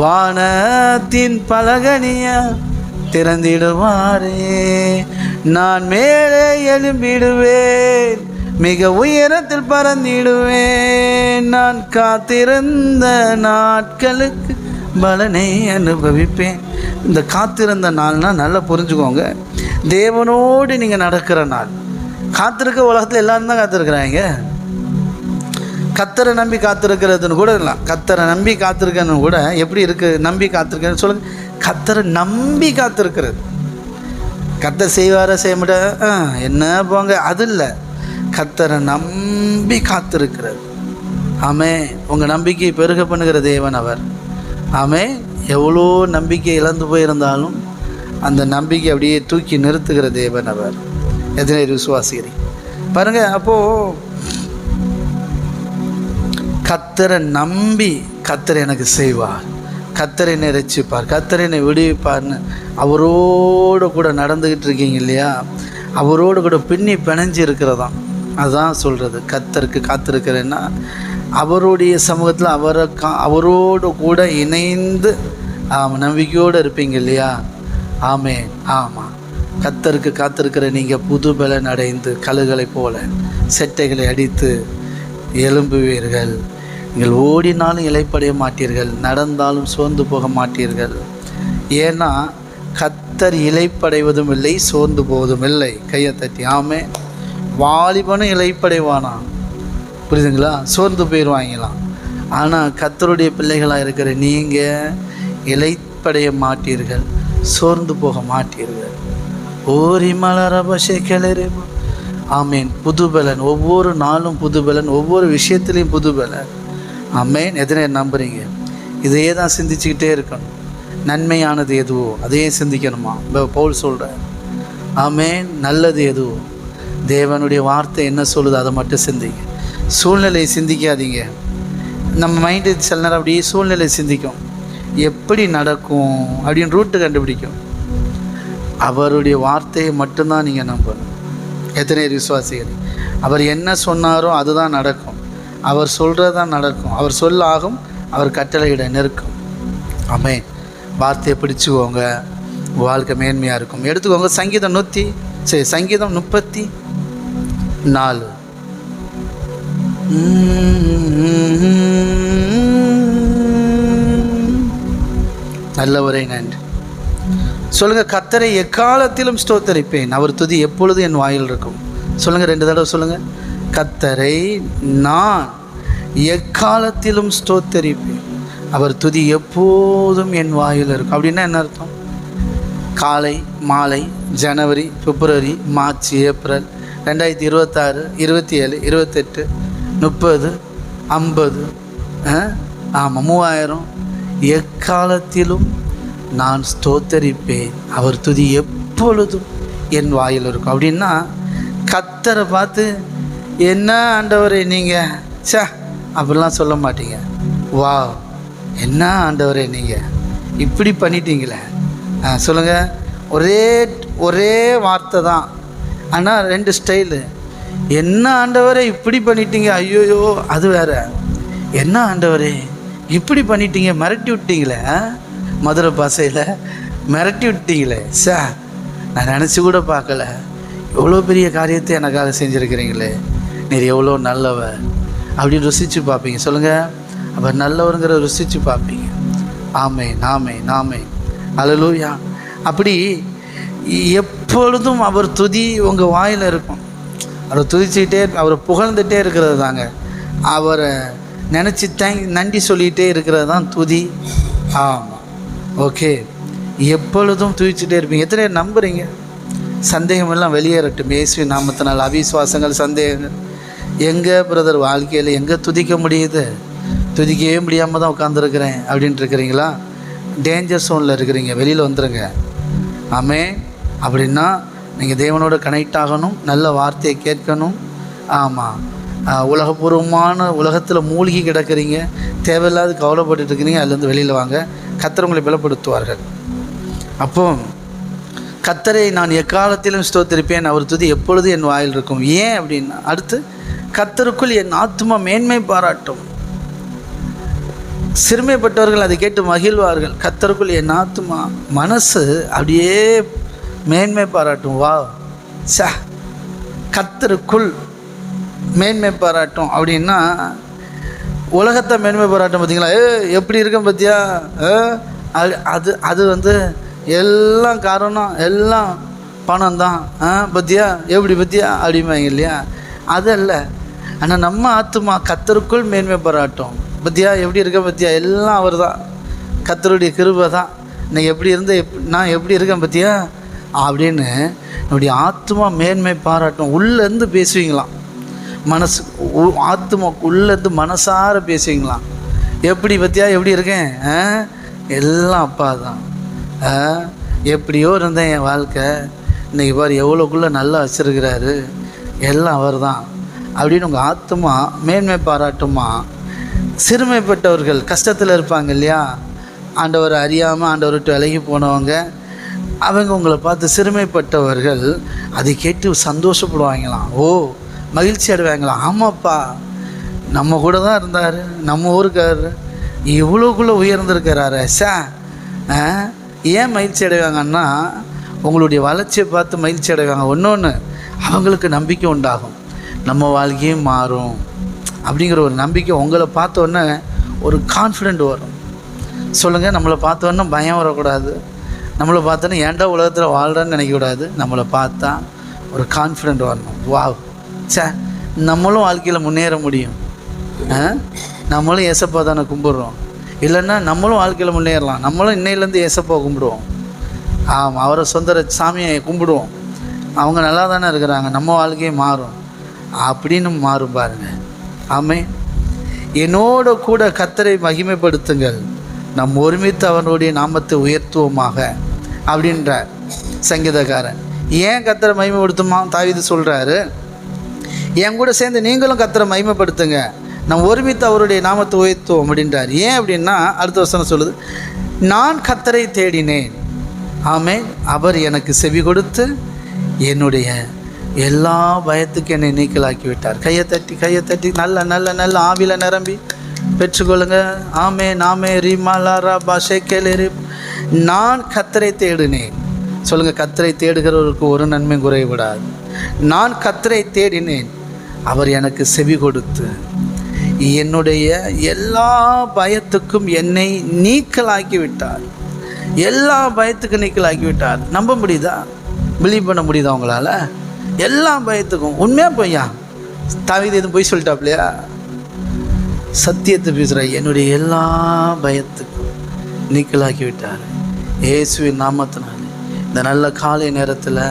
வானத்தின் பலகணியை திறந்திடுவாரே. நான் மேலே எழும்பிடுவேன், மிக உயரத்தில் பறந்திடுவேன். நான் காத்திருந்த நாட்களுக்கு பலனை அனுபவிப்பேன். இந்த காத்திருந்த நாள்னால் நல்லா புரிஞ்சுக்கோங்க, தேவனோடு நீங்கள் நடக்கிற நாள். காத்திருக்க உலகத்தில் எல்லாரும் தான் காத்திருக்கிறாங்க. கத்தரை நம்பி காத்திருக்கிறதுன்னு கூட இல்லை. கத்தரை நம்பி காத்திருக்கன்னு கூட எப்படி இருக்குது? நம்பி காத்திருக்கன்னு சொல்லுங்கள். கத்தரை நம்பி காத்திருக்கிறது. கத்தர் செய்வார செய்ய மாட்டா என்ன போங்க, அது இல்லை. கத்தரை நம்பி காத்திருக்கிறது. ஆமே. உங்கள் நம்பிக்கையை பெருக பண்ணுகிற தேவன் அவர். ஆமே. எவ்வளோ நம்பிக்கை இழந்து போயிருந்தாலும் அந்த நம்பிக்கை அப்படியே தூக்கி நிறுத்துகிற தேவன் அவர். எத்தனை விசுவாசிக்கிறீங்க பாருங்கள். அப்போது கத்தரை நம்பி கத்தரை எனக்கு செய்வார், கத்தரை என்னை ரட்சிப்பார், கத்தரை என்னை விடுவிப்பார்னு அவரோடு கூட நடந்துக்கிட்டு இருக்கீங்க இல்லையா? அவரோடு கூட பின்னி பிணைஞ்சி இருக்கிறதான். அதுதான் சொல்கிறது. கத்தருக்கு காத்திருக்கிறேன்னா அவருடைய சமூகத்தில் அவரோடு கூட இணைந்து நம்பிக்கையோடு இருப்பீங்க இல்லையா? ஆமே. ஆமாம். கத்தருக்கு காத்திருக்கிற நீங்கள் புது பலன் அடைந்து கழுகளை போல செட்டைகளை அடித்து எழும்புவீர்கள். நீங்கள் ஓடினாலும் இளைப்படைய மாட்டீர்கள், நடந்தாலும் சோர்ந்து போக மாட்டீர்கள். ஏன்னா கத்தர் இளைப்படைவதும் இல்லை, சோர்ந்து போவதும் இல்லை. கையை தட்டி ஆமே. வாலிபனும் இளைப்படைவானா? புரியுதுங்களா? சோர்ந்து போயிடுவாங்களாம். ஆனால் கத்தருடைய பிள்ளைகளாக இருக்கிற நீங்கள் இளைப்படைய மாட்டீர்கள், சோர்ந்து போக மாட்டீர்கள். ஓரி மலரபஷே கிளறு. ஆமேன். புதுபலன், ஒவ்வொரு நாளும் புதுபலன், ஒவ்வொரு விஷயத்துலேயும் புதுபலன். ஆமேன். எதனை நம்புறீங்க? இதையே தான் சிந்திச்சுக்கிட்டே இருக்கணும். நன்மையானது எதுவோ அதையே சிந்திக்கணுமா? பவுல் சொல்கிறார். ஆமேன். நல்லது எதுவோ, தேவனுடைய வார்த்தை என்ன சொல்லுது அதை மட்டும் சிந்திங்க. சூழ்நிலையை சிந்திக்காதீங்க. நம்ம மைண்டு சில நேரம் அப்படியே சூழ்நிலை சிந்திக்கும், எப்படி நடக்கும் அப்படின்னு ரூட்டு கண்டுபிடிக்கும். அவருடைய வார்த்தையை மட்டும்தான் நீங்கள் நம்பணும். எத்தனை விசுவாசிகள்? அவர் என்ன சொன்னாரோ அதுதான் நடக்கும். அவர் சொல்கிறது தான் நடக்கும். அவர் சொல்ல ஆகும், அவர் கட்டளையிட நிற்கும். ஆமென். வார்த்தையை பிடிச்சுக்கோங்க, வாழ்க்கை மேன்மையாக இருக்கும். எடுத்துக்கோங்க. சங்கீதம் 34. நல்லவரே நன்றி. சொல்லுங்கள். கர்த்தரை எக்காலத்திலும் ஸ்தோத்தரிப்பேன், அவர் துதி எப்பொழுதும் என் வாயில் இருக்கும். சொல்லுங்கள். 2 தடவை சொல்லுங்கள். கர்த்தரை நான் எக்காலத்திலும் ஸ்தோத்தரிப்பேன், அவர் துதி எப்போதும் என் வாயில் இருக்கும். அப்படின்னா என்ன அர்த்தம்? காலை மாலை, ஜனவரி, பிப்ரவரி, மார்ச், ஏப்ரல், 2026, 27, 28, 30, 50, ஆமாம் 3000, எக்காலத்திலும் நான் ஸ்தோத்தரிப்பேன், அவர் துதி எப்பொழுதும் என் வாயில் இருக்கும். அப்படின்னா கர்த்தரை பார்த்து என்ன ஆண்டவரே நீங்கள் அப்படிலாம் சொல்ல மாட்டீங்க. வா, என்ன ஆண்டவரே நீங்கள் இப்படி பண்ணிட்டீங்களே. சொல்லுங்கள். ஒரே வார்த்தை தான், ஆனால் 2 ஸ்டைலு. என்ன ஆண்டவரே இப்படி பண்ணிட்டீங்க, ஐயோயோ அது வேற. என்ன ஆண்டவரே இப்படி பண்ணிட்டீங்க, மிரட்டி விட்டீங்களே, மதுரை பாசையில் மிரட்டி விட்டீங்களே. நான் நினச்சி கூட பார்க்கல, எவ்வளோ பெரிய காரியத்தை எனக்காக செஞ்சுருக்கிறீங்களே, நீர் எவ்வளோ நல்லவர் அப்படின்னு ருசித்து பார்ப்பீங்க. சொல்லுங்கள். அவர் நல்லவருங்கிற ருசித்து பார்ப்பீங்க. ஆமென், ஆமென், ஆமென், அல்லேலூயா. அப்படி எப்பொழுதும் அவர் துதி உங்கள் வாயில் இருக்கும். அவர் துதிச்சுக்கிட்டே, அவரை புகழ்ந்துகிட்டே இருக்கிறது தாங்க. அவரை நினச்சி நன்றி சொல்லிகிட்டே இருக்கிறது தான் துதி. ஆமாம். ஓகே. எப்பொழுதும் துதிச்சுட்டே இருப்பீங்க. எத்தனை நம்புறீங்க? சந்தேகமெல்லாம் வெளியேறட்டும் இயேசுவின் நாமத்தினால். அவிசுவாசங்கள், சந்தேகங்கள் எங்கே பிரதர் வாழ்க்கையில் எங்கே துதிக்க முடியுது? துதிக்கவே முடியாமல் தான் உட்காந்துருக்கிறேன் அப்படின்ட்டு இருக்கிறீங்களா? டேஞ்சர் ஜோனில் இருக்கிறீங்க, வெளியில் வந்துடுங்க. ஆமென். அப்படின்னா நீங்கள் தேவனோட கனெக்ட் ஆகணும், நல்ல வார்த்தையை கேட்கணும். ஆமாம், உலகபூர்வமான உலகத்தில் மூழ்கி கிடக்கிறீங்க, தேவையில்லாத கவலைப்பட்டு இருக்கிறீங்க, அதுலேருந்து வெளியில் வாங்க. கர்த்தர் உங்களை பலப்படுத்துவார்கள். அப்போ கர்த்தரை நான் எக்காலத்திலும் ஸ்தோத்திரிப்பேன், அவர் துதி எப்பொழுது என் வாயில் இருக்கும். ஏன் அப்படின்னா, அடுத்து கர்த்தருக்குள் என் ஆத்துமா மேன்மை பாராட்டும். சிறுமைப்பட்டவர்கள் அதை கேட்டு மகிழ்வார்கள். கர்த்தருக்குள் என் ஆத்துமா, மனசு அப்படியே மேன்மை பாராட்டும். வா சா, கர்த்தருக்குள் மேன்மை பாராட்டும் அப்படின்னா உலகத்தை மேன்மை பாராட்டும். பார்த்தீங்களா? எப்படி இருக்கேன் பார்த்தியா? அது அது வந்து எல்லாம் காரணம், எல்லாம் பணம் தான். பத்தியா எப்படி பத்தியா அப்படிம்பாங்க இல்லையா? அது அல்ல. ஆனால் நம்ம ஆத்துமா கர்த்தருக்குள் மேன்மை பாராட்டும். பத்தியா எப்படி இருக்க பத்தியா? எல்லாம் அவர் தான், கர்த்தருடைய கிருபை தான். நான் எப்படி இருந்த நான் எப்படி இருக்கேன் பத்தியா அப்படின்னு என்னுடைய ஆத்துமா மேன்மை பாராட்டும். உள்ளேருந்து பேசுவீங்களாம், மனசு ஆத்துமா உள்ளேருந்து மனசார பேசுவீங்களாம். எப்படி பத்தியா எப்படி இருக்கேன்? எல்லாம் அப்பா தான். எப்படியோ இருந்தேன் என் வாழ்க்கை, இன்றைக்கி பாரு எவ்வளோக்குள்ளே நல்லா வச்சுருக்கிறாரு, எல்லாம் அவர் தான் அப்படின்னு உங்கள் ஆத்துமா மேன்மை பாராட்டுமா. சிறுமைப்பட்டவர்கள் கஷ்டத்தில் இருப்பாங்க இல்லையா? ஆண்டவர் அறியாமல் ஆண்டவர் விட்டு விலகி போனவங்க, அவங்க உங்களை பார்த்து சிறுமைப்பட்டவர்கள் அதை கேட்டு சந்தோஷப்படுவாங்களாம். ஓ, மகிழ்ச்சி அடைவாங்களாம். ஆமாப்பா, நம்ம கூட தான் இருந்தார், நம்ம ஊருக்காரர் இவ்வளோக்குள்ளே உயர்ந்திருக்கிறாரு சா. ஏன் மகிழ்ச்சி அடைவாங்கன்னா, உங்களுடைய வளர்ச்சியை பார்த்து மகிழ்ச்சி அடைவாங்க. ஒன்று அவங்களுக்கு நம்பிக்கை உண்டாகும், நம்ம வாழ்க்கையும் மாறும் அப்படிங்கிற ஒரு நம்பிக்கை. உங்களை பார்த்தோன்னே ஒரு கான்ஃபிடென்ட் வரும். சொல்லுங்கள், நம்மளை பார்த்தோன்னே பயம் வரக்கூடாது. நம்மளை பார்த்தோன்னே ஏன்டா உலகத்தில் வாழ்கிறான்னு நினைக்கக்கூடாது. நம்மளை பார்த்தா ஒரு கான்ஃபிடென்ட் வரணும். வா சே, நம்மளும் வாழ்க்கையில் முன்னேற முடியும். நம்மளும் ஏசப்பா தானே கும்பிட்றோம், இல்லைன்னா நம்மளும் வாழ்க்கையில் முன்னேறலாம். நம்மளும் இன்னையிலேருந்து ஏசப்பா கும்பிடுவோம். ஆமாம், அவரை சொந்த சாமியை கும்பிடுவோம். அவங்க நல்லா தானே இருக்கிறாங்க, நம்ம வாழ்க்கையை மாறும் அப்படின்னு மாறும் பாருங்கள். ஆமென். என்னோட கூட கர்த்தரை மகிமைப்படுத்துங்கள், நம் ஒருமித்து அவனுடைய நாமத்தை உயர்த்துவோமாக அப்படின்ற சங்கீதக்காரன். ஏன் கர்த்தரை மகிமைப்படுத்துமா தாவீது சொல்கிறாரு, என் கூட சேர்ந்து நீங்களும் கர்த்தரை மகிமைப்படுத்துங்க, நம்ம ஒருமித்து அவருடைய நாமத்தை உயர்த்துவோம் அப்படின்றார். ஏன் அப்படின்னா, அடுத்த வசனம் சொல்லுது, நான் கர்த்தரை தேடினேன், ஆமென், அவர் எனக்கு செவி கொடுத்து என்னுடைய எல்லா பயத்துக்கும் என்னை நீக்கலாக்கி விட்டார். கையை தட்டி நல்ல நல்ல நல்ல ஆவியில் நிரம்பி பெற்றுக்கொள்ளுங்க. ஆமே ரீமாலாரா பாஷே கேளு. நான் கர்த்தரை தேடினேன். சொல்லுங்கள், கர்த்தரை தேடுகிறவருக்கு ஒரு நன்மை குறைவிடாது. நான் கர்த்தரை தேடினேன், அவர் எனக்கு செவி கொடுத்து என்னுடைய எல்லா பயத்துக்கும் என்னை நீக்கலாக்கி விட்டார். எல்லா பயத்துக்கும் நீக்கலாக்கி விட்டார். நம்ப முடியுதா? பிலீவ் பண்ண முடியுதா உங்களால்? எல்லா பயத்துக்கும். உண்மையாக பொய்யா? தாவீது எதுவும் பொய் சொல்லிட்டாப்லையா? சத்தியத்தை பேசுகிற, என்னுடைய எல்லா பயத்துக்கும் நீக்கலாக்கி விட்டார் இயேசுவின் நாமத்தினால. இந்த நல்ல காலை நேரத்தில்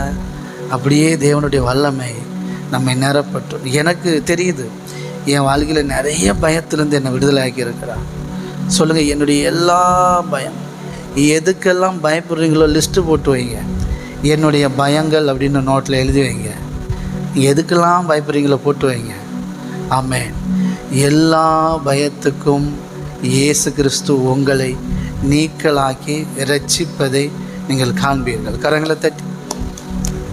அப்படியே தேவனுடைய வல்லமை நம்மை நிரப்பட்டும். எனக்கு தெரியுது, என் வாழ்க்கையில் நிறைய பயத்திலேருந்து என்னை விடுதலை ஆக்கி இருக்கிறார். சொல்லுங்கள், என்னுடைய எல்லா பயம், எதுக்கெல்லாம் பயப்படுறீங்களோ லிஸ்ட்டு போட்டு வைங்க. என்னுடைய பயங்கள் அப்படின்னு நோட்டில் எழுதி வைங்க. எதுக்கெல்லாம் பயப்படுறீங்களோ போட்டு வைங்க. ஆமென். எல்லா பயத்துக்கும் இயேசு கிறிஸ்து உங்களை நீக்கலாக்கி இரட்சிப்பதை நீங்கள் காண்பீர்கள். கரங்களை தட்டி.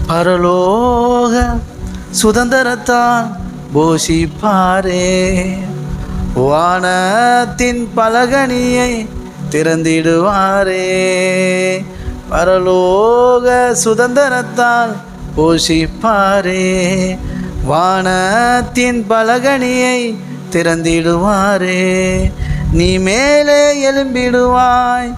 பரலோக சுதந்திரத்தால் போஷிப்பாரே, வானத்தின் பலகணியை திறந்திடுவாரே. பரலோக சுதந்திரத்தால் போஷிப்பாரே, வானத்தின் பலகணியை திறந்திடுவாரே. நீ மேலே எழும்பிடுவாய்,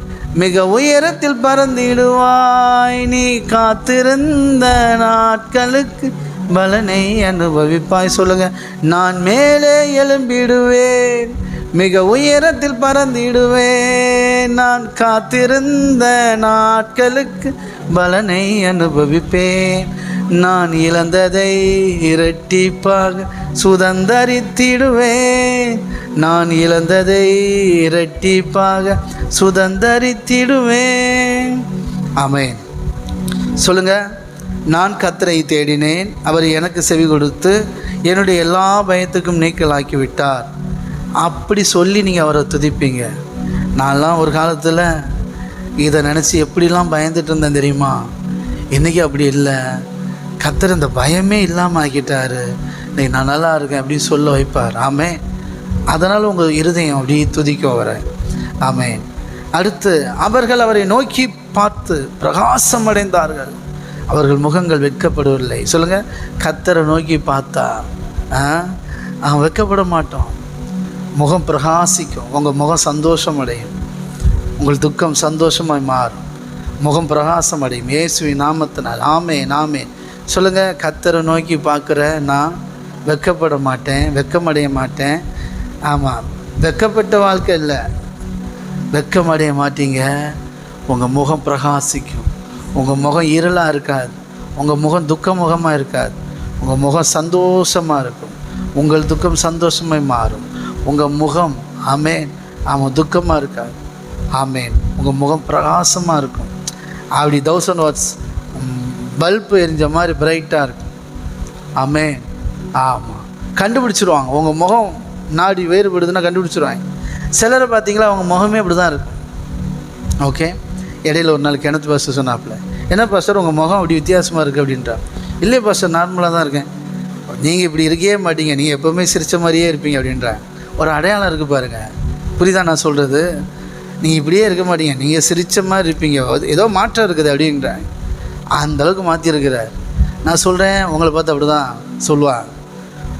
மிக உயரத்தில் பறந்திடுவாய். நீ காத்திருந்த நாட்களுக்கு பலனை அனுபவிப்பாய். சொல்லுங்க, நான் மேலே எழும்பிடுவேன், மிக உயரத்தில் பறந்திடுவேன். நான் காத்திருந்த நாட்களுக்கு பலனை அனுபவிப்பேன். நான் இழந்ததை இரட்டிப்பாக சுதந்தரித்திடுவேன். நான் இழந்ததை இரட்டிப்பாக சுதந்தரித்திடுவேன். ஆமென். சொல்லுங்க, நான் கர்த்தரை தேடினேன், அவர் எனக்கு செவி கொடுத்து என்னுடைய எல்லா பயத்துக்கும் நீக்கலாக்கி விட்டார். அப்படி சொல்லி நீங்கள் அவரை துதிப்பீங்க. நான்லாம் ஒரு காலத்தில் இதை நினச்சி எப்படிலாம் பயந்துட்டு இருந்தேன் தெரியுமா? இன்றைக்கி அப்படி இல்லை. கர்த்தர் இந்த பயமே இல்லாமல் ஆக்கிட்டார். இன்னைக்கு நான் நல்லா இருக்கேன் அப்படின்னு சொல்ல வைப்பார். ஆமென். அதனால் உங்கள் இருதயம் அப்படி துதிக்க வரேன். ஆமென். அடுத்து, அவர்கள் அவரை நோக்கி பார்த்து பிரகாசம் அடைந்தார்கள், அவர்கள் முகங்கள் வெட்கப்படவில்லை. சொல்லுங்கள், கர்த்தரை நோக்கி பார்த்தா அவன் வெட்கப்பட மாட்டோம், முகம் பிரகாசிக்கும். உங்கள் முகம் சந்தோஷம் அடையும், உங்கள் துக்கம் சந்தோஷமாய் மாறும், முகம் பிரகாசம் அடையும் இயேசுவின் நாமத்தினால். ஆமென், ஆமென். சொல்லுங்கள், கர்த்தரை நோக்கி பார்க்குற நான் வெட்கப்பட மாட்டேன், வெட்கமடைய மாட்டேன். ஆமாம், வெட்கப்பட்ட வாழ்க்கை இல்லை, வெட்கமடைய மாட்டீங்க. உங்கள் முகம் பிரகாசிக்கும், உங்கள் முகம் இருளாக இருக்காது, உங்கள் முகம் துக்க முகமாக இருக்காது, உங்கள் முகம் சந்தோஷமாக இருக்கும், உங்கள் துக்கம் சந்தோஷமாய் மாறும். உங்கள் முகம் ஆமென், அவன் துக்கமாக இருக்காது. ஆமென். உங்கள் முகம் பிரகாசமாக இருக்கும். அப்படி 1000 வாட்ஸ் பல்பு எரிஞ்ச மாதிரி பிரைட்டாக இருக்கும். ஆமென். ஆமாம், கண்டுபிடிச்சிருவாங்க. உங்கள் முகம் நாடி வேறுபடுதுன்னா கண்டுபிடிச்சிருவாங்க. சிலரை பார்த்தீங்களா, அவங்க முகமே அப்படி தான் இருக்கும். ஓகே, இடையில ஒரு நாள் கிணத்து பாஸ்டர் சொன்னாப்புல, என்ன பாஸ்டர் உங்கள் முகம் அப்படி வித்தியாசமாக இருக்குது அப்படின்றா. இல்லை பாஸ்டர், நார்மலாக தான் இருக்கேன். நீங்கள் இப்படி இருக்கவே மாட்டீங்க, நீங்கள் எப்போவுமே சிரித்த மாதிரியே இருப்பீங்க அப்படின்றா. ஒரு அடையாளம் இருக்குது பாருங்கள். புரியுதா நான் சொல்கிறது? நீங்கள் இப்படியே இருக்க மாட்டீங்க, நீங்கள் சிரித்த மாதிரி இருப்பீங்க, ஏதோ மாற்றம் இருக்குது அப்படின்ற. அந்தளவுக்கு மாற்றிருக்கிறார். நான் சொல்கிறேன், உங்களை பார்த்து அப்படி தான் சொல்லுவாங்க.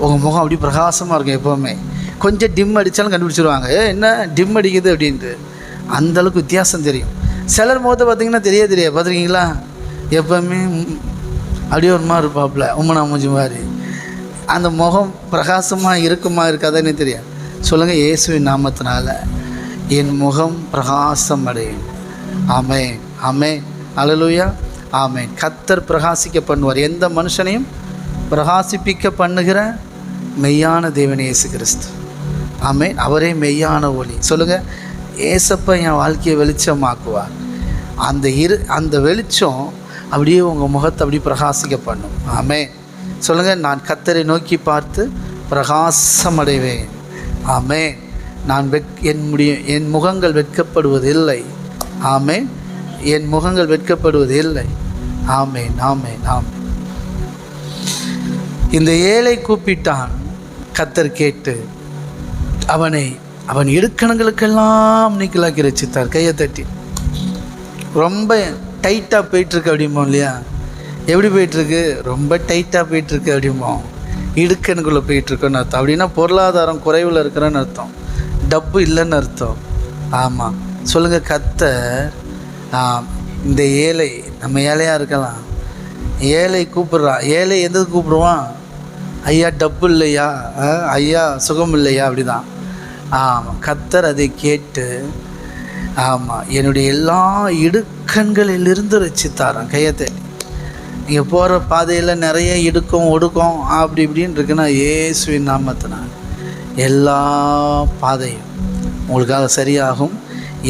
உங்கள் முகம் அப்படி பிரகாசமாக இருக்கும் எப்போவுமே. கொஞ்சம் டிம் அடித்தாலும் கண்டுபிடிச்சிருவாங்க, என்ன டிம் அடிக்குது அப்படின்ட்டு. அந்தளவுக்கு வித்தியாசம் தெரியும். சிலர் முகத்தை பார்த்தீங்கன்னா தெரியாது பார்த்துருக்கீங்களா? எப்போவுமே அப்படியே ஒரு மாதிரி இருப்பாப்புல, உம்மனா மூஞ்சி மாதிரி. அந்த முகம் பிரகாசமாக இருக்குமா இருக்காதுன்னு தெரியாது. சொல்லுங்கள், இயேசுவின் நாமத்தினால என் முகம் பிரகாசம் அடையும். ஆமென், ஆமென், அல்லேலூயா, ஆமென். கர்த்தர் பிரகாசிக்க பண்ணுவார். எந்த மனுஷனையும் பிரகாசிப்பிக்க பண்ணுகிற மெய்யான தேவன் இயேசு கிறிஸ்து. ஆமென். அவரே மெய்யான ஒளி. சொல்லுங்கள், ஏசப்பா என் வாழ்க்கையை வெளிச்சமாக்குவார். அந்த வெளிச்சம் அப்படியே உங்கள் முகத்தை அப்படி பிரகாசிக்க பண்ணும். ஆமென். சொல்லுங்கள், நான் கர்த்தரை நோக்கி பார்த்து பிரகாசம் அடைவேன். ஆமென். நான் என் முகங்கள் வெட்கப்படுவதில்லை. ஆமென். என் முகங்கள் வெட்கப்படுவதில்லை. ஆமென், ஆமென், ஆமென். இந்த ஏழை கூப்பிட்டான், கர்த்தர் கேட்டு அவன் இடுக்கணங்களுக்கெல்லாம் நீக்கலாக்கி ரசித்தார். கையை தட்டி. ரொம்ப டைட்டாக போயிட்டுருக்கு அப்படிமோ இல்லையா? எப்படி போயிட்டுருக்கு? ரொம்ப டைட்டாக போயிட்டுருக்கு அப்படிமோ. இடுக்கணுக்குள்ளே போயிட்டுருக்குன்னு அர்த்தம். அப்படின்னா பொருளாதாரம் குறைவில் இருக்கிறன்னு அர்த்தம், டப்பு இல்லைன்னு அர்த்தம். ஆமாம். சொல்லுங்கள், கர்த்தர் இந்த ஏழை, நம்ம ஏழையாக இருக்கலாம், ஏழை கூப்பிட்றான். ஏழை எந்த கூப்பிடுவான்? ஐயா டப்பு இல்லையா, ஐயா சுகம் இல்லையா, அப்படி தான். ஆமாம், கர்த்தர் அதை கேட்டு ஆமாம் என்னுடைய எல்லா இடுக்கண்களிலிருந்து ரட்சித்தாராம். கையத்தை. நீங்கள் போகிற பாதையில் நிறைய இடுக்கம் ஒடுக்கம் அப்படி இப்படின்னு இருக்குன்னா, இயேசுவின் நாமத்தினால் எல்லா பாதையும் உங்களுக்காக சரியாகும்.